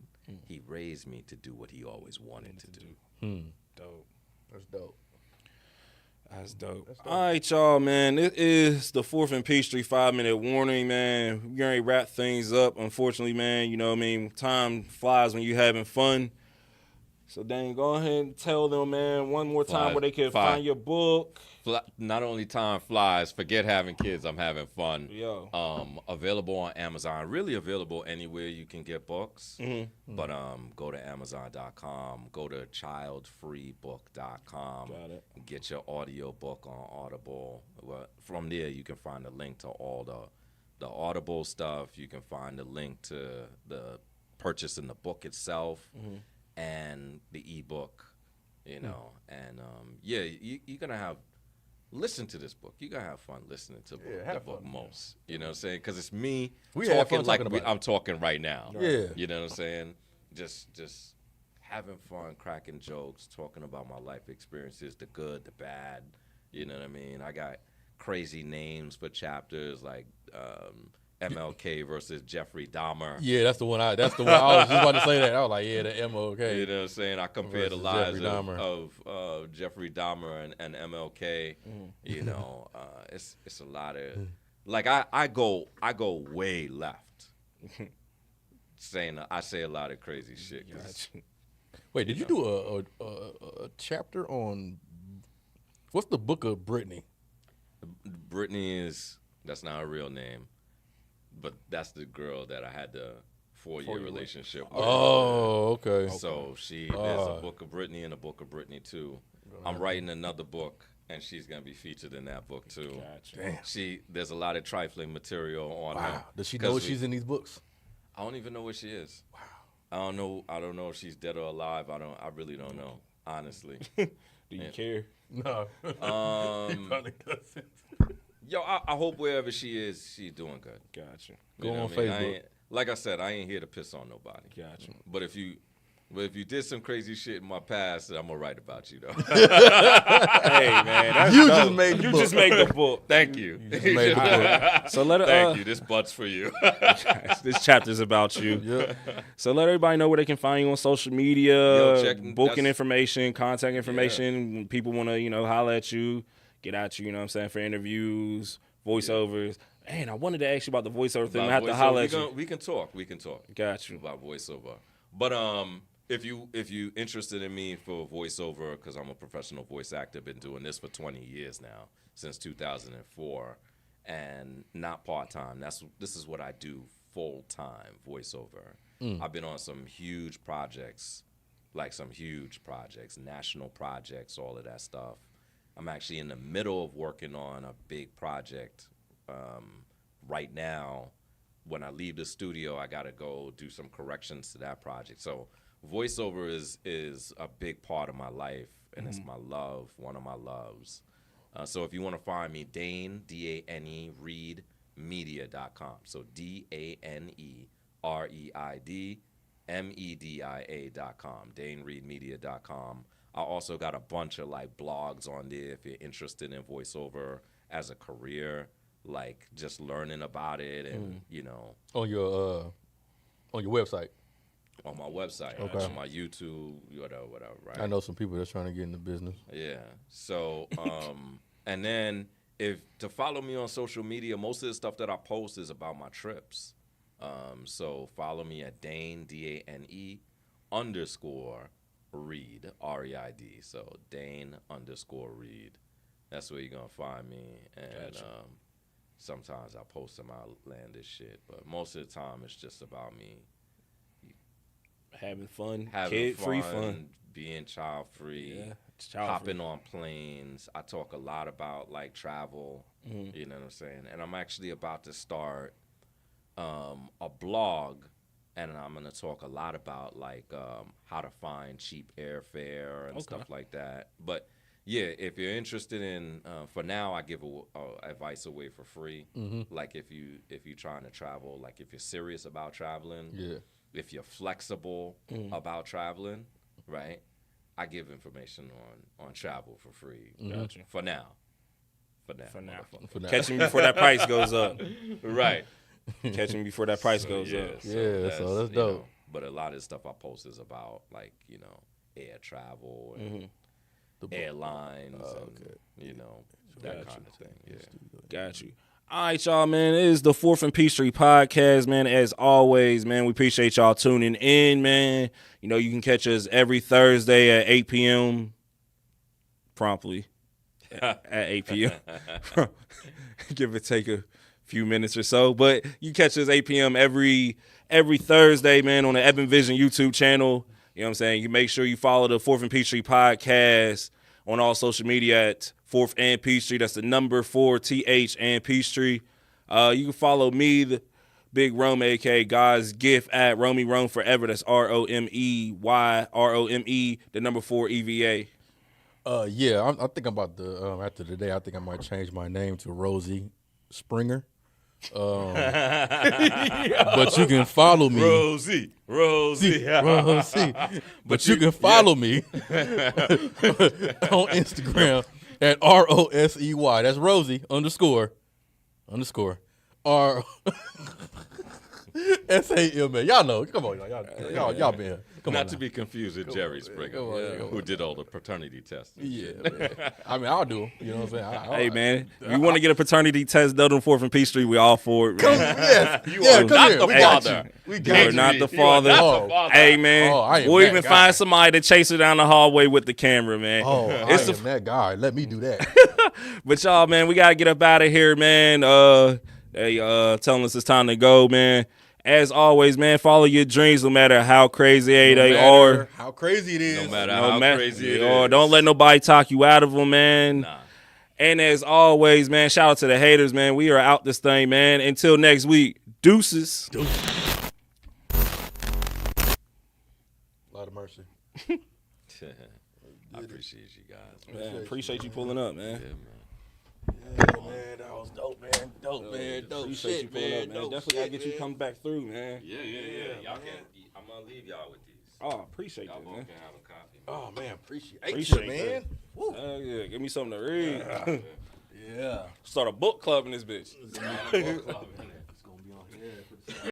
Speaker 2: He raised me to do what he always wanted to do.
Speaker 3: Dope.
Speaker 1: That's dope.
Speaker 3: That's dope. All right, y'all, man. It is the 4th and Peachtree 5-minute warning, man. We're going to wrap things up. Unfortunately, man, you know what I mean? Time flies when you're having fun. So, Dane, go ahead and tell them, man, one more time where they can find your book.
Speaker 2: Not only time flies, forget having kids, I'm having fun.
Speaker 3: Yo.
Speaker 2: Available on Amazon, really available anywhere you can get books. But go to Amazon.com, go to childfreebook.com,
Speaker 3: Got it.
Speaker 2: get your audio book on Audible. Well, from there, you can find a link to all the Audible stuff. You can find a link to the purchasing the book itself and the ebook, you know. And you're gonna have. Listen to this book. You're going to have fun listening to the book most. You know what I'm saying? Because it's me talking like I'm talking right now.
Speaker 1: Yeah.
Speaker 2: You know what I'm saying? Just having fun, cracking jokes, talking about my life experiences, the good, the bad. You know what I mean? I got crazy names for chapters like MLK versus Jeffrey Dahmer.
Speaker 1: Yeah, that's the one. I was just about to say that. I was like, yeah, the MLK.
Speaker 2: You know what I'm saying? I compared the
Speaker 1: Versus
Speaker 2: lives
Speaker 1: Jeffrey
Speaker 2: of Jeffrey Dahmer and MLK. You know, it's a lot of like I go way left. I say a lot of crazy shit.
Speaker 1: Wait, did you do a chapter on what's the book of Brittany?
Speaker 2: Brittany that's not her real name. But that's the girl that I had the 4-year relationship with.
Speaker 1: Oh, okay.
Speaker 2: So there's a book of Brittany and a book of Brittany too. I'm writing another book, and she's gonna be featured in that book too.
Speaker 3: Gotcha.
Speaker 1: Damn.
Speaker 2: There's a lot of trifling material on her.
Speaker 1: Wow. Does she know she's in these books?
Speaker 2: I don't even know where she is. Wow. I don't know if she's dead or alive. I really don't know, honestly.
Speaker 3: Do you care?
Speaker 1: No. He probably doesn't.
Speaker 2: Yo, I hope wherever she is, she's doing good.
Speaker 3: Gotcha.
Speaker 1: Go on
Speaker 2: what I mean?
Speaker 1: Facebook.
Speaker 2: Like I said, I ain't here to piss on nobody.
Speaker 3: Gotcha.
Speaker 2: But if you did some crazy shit in my past, I'm gonna write about you though.
Speaker 3: Hey man, that's
Speaker 1: You
Speaker 3: dope.
Speaker 1: just made the book.
Speaker 3: just made the book.
Speaker 2: Thank you.
Speaker 1: You just made the book.
Speaker 3: So let
Speaker 2: Thank you. This butt's for you.
Speaker 3: This chapter's about you.
Speaker 1: Yep.
Speaker 3: So let everybody know where they can find you on social media, booking information, contact information. When people want to, holler at you, get at you, you know what I'm saying, for interviews, voiceovers. Man, I wanted to ask you about the voiceover thing. I have to holler at you.
Speaker 2: We can talk.
Speaker 3: Got you.
Speaker 2: About voiceover. But if you interested in me for voiceover, because I'm a professional voice actor, been doing this for 20 years now, since 2004, and not part-time. This is what I do full-time, voiceover. I've been on some huge projects, national projects, all of that stuff. I'm actually in the middle of working on a big project right now. When I leave the studio, I got to go do some corrections to that project. So voiceover is a big part of my life, and it's my love, one of my loves. So if you want to find me, Dane, D-A-N-E, Reid, media.com. So D-A-N-E-R-E-I-D, media.com, DaneReidMedia.com. I also got a bunch of blogs on there if you're interested in voiceover as a career, just learning about it and,
Speaker 1: On your website.
Speaker 2: On my website,
Speaker 1: Okay.
Speaker 2: on my YouTube, whatever, right?
Speaker 1: I know some people that's trying to get in the business.
Speaker 2: Yeah. So, and then to follow me on social media, most of the stuff that I post is about my trips. So follow me at Dane, D-A-N-E, _Reid, R-E-I-D. So Dane _Reid. That's where you're going to find me. And sometimes I post some outlandish shit, but most of the time it's just about me.
Speaker 3: Having fun, kid-free fun.
Speaker 2: Being child-free,
Speaker 3: Yeah,
Speaker 2: hopping on planes. I talk a lot about travel, you know what I'm saying? And I'm actually about to start a blog, and I'm going to talk a lot about like how to find cheap airfare and stuff like that. But yeah, if you're interested in, for now, I give advice away for free. Like if you're trying to travel, like if you're serious about traveling, if you're flexible about traveling, right? I give information on travel for free.
Speaker 3: Gotcha.
Speaker 2: For now.
Speaker 3: Catch me before that price goes up.
Speaker 2: Right.
Speaker 3: Catch me before that price goes up.
Speaker 1: So that's dope.
Speaker 2: You know, but a lot of the stuff I post is about like, you know, air travel and airlines and, you know, that kind of thing. Yeah.
Speaker 3: Got you. All right, y'all, man. It is the 4th and Peachtree podcast, man. As always, man, we appreciate y'all tuning in, man. You know, you can catch us every Thursday at 8 p.m. promptly at 8 p.m. Give or take a few minutes or so. But you catch us 8 p.m. every Thursday, man, on the Eben Vision YouTube channel. You know what I'm saying? You make sure you follow the 4th and Peachtree podcast on all social media at 4th and Peachtree. That's the number 4 TH and Peachtree. You can follow me, the Big Rome, a.k.a. God's Gift, at Romey Rome Forever. That's ROMEY, the number 4 EVA.
Speaker 1: Yeah, I think I'm about to, after today, I think I might change my name to Rosie Springer. But you can follow me.
Speaker 2: Rosie.
Speaker 1: But you can follow me on Instagram at ROSEY. That's Rosie __ SAMA. Y'all know. Come on, y'all been here.
Speaker 2: Not to be confused with Jerry Springer, who did all the paternity testing.
Speaker 1: Yeah, man. I mean, I'll do them. You know what I'm saying?
Speaker 3: Hey, man, if you want to get a paternity test done on 4th and Peachtree, we all for it, man.
Speaker 2: You are not the father.
Speaker 3: You're not the father. Hey, man, we'll even find somebody to chase her down the hallway with the camera, man.
Speaker 1: Oh, I am that guy. Let me do that.
Speaker 3: But y'all, man, we got to get up out of here, man. They telling us it's time to go, man. As always, man, follow your dreams no matter how crazy they are.
Speaker 1: How crazy it is.
Speaker 2: No matter how crazy it is.
Speaker 3: Don't let nobody talk you out of them, man.
Speaker 2: Nah.
Speaker 3: And as always, man, shout out to the haters, man. We are out this thing, man. Until next week, deuces.
Speaker 1: A lot of mercy.
Speaker 2: I appreciate you guys.
Speaker 3: Man, appreciate you pulling up, man.
Speaker 2: Yeah, man.
Speaker 1: Yeah, man, that was dope, man. Dope
Speaker 3: Appreciate
Speaker 1: shit,
Speaker 3: you pulling
Speaker 1: man.
Speaker 3: up, man. Definitely gotta get you coming back through, man.
Speaker 2: Yeah. Y'all can. I'm gonna leave y'all with these.
Speaker 3: Oh, appreciate
Speaker 2: Y'all
Speaker 3: that,
Speaker 2: both
Speaker 3: man.
Speaker 2: can have a copy.
Speaker 1: Oh, man, appreciate
Speaker 3: Appreciate
Speaker 1: you, man. Woo.
Speaker 3: Yeah, give me something to read.
Speaker 1: Yeah.
Speaker 3: Start a book club in this bitch.
Speaker 2: Book club.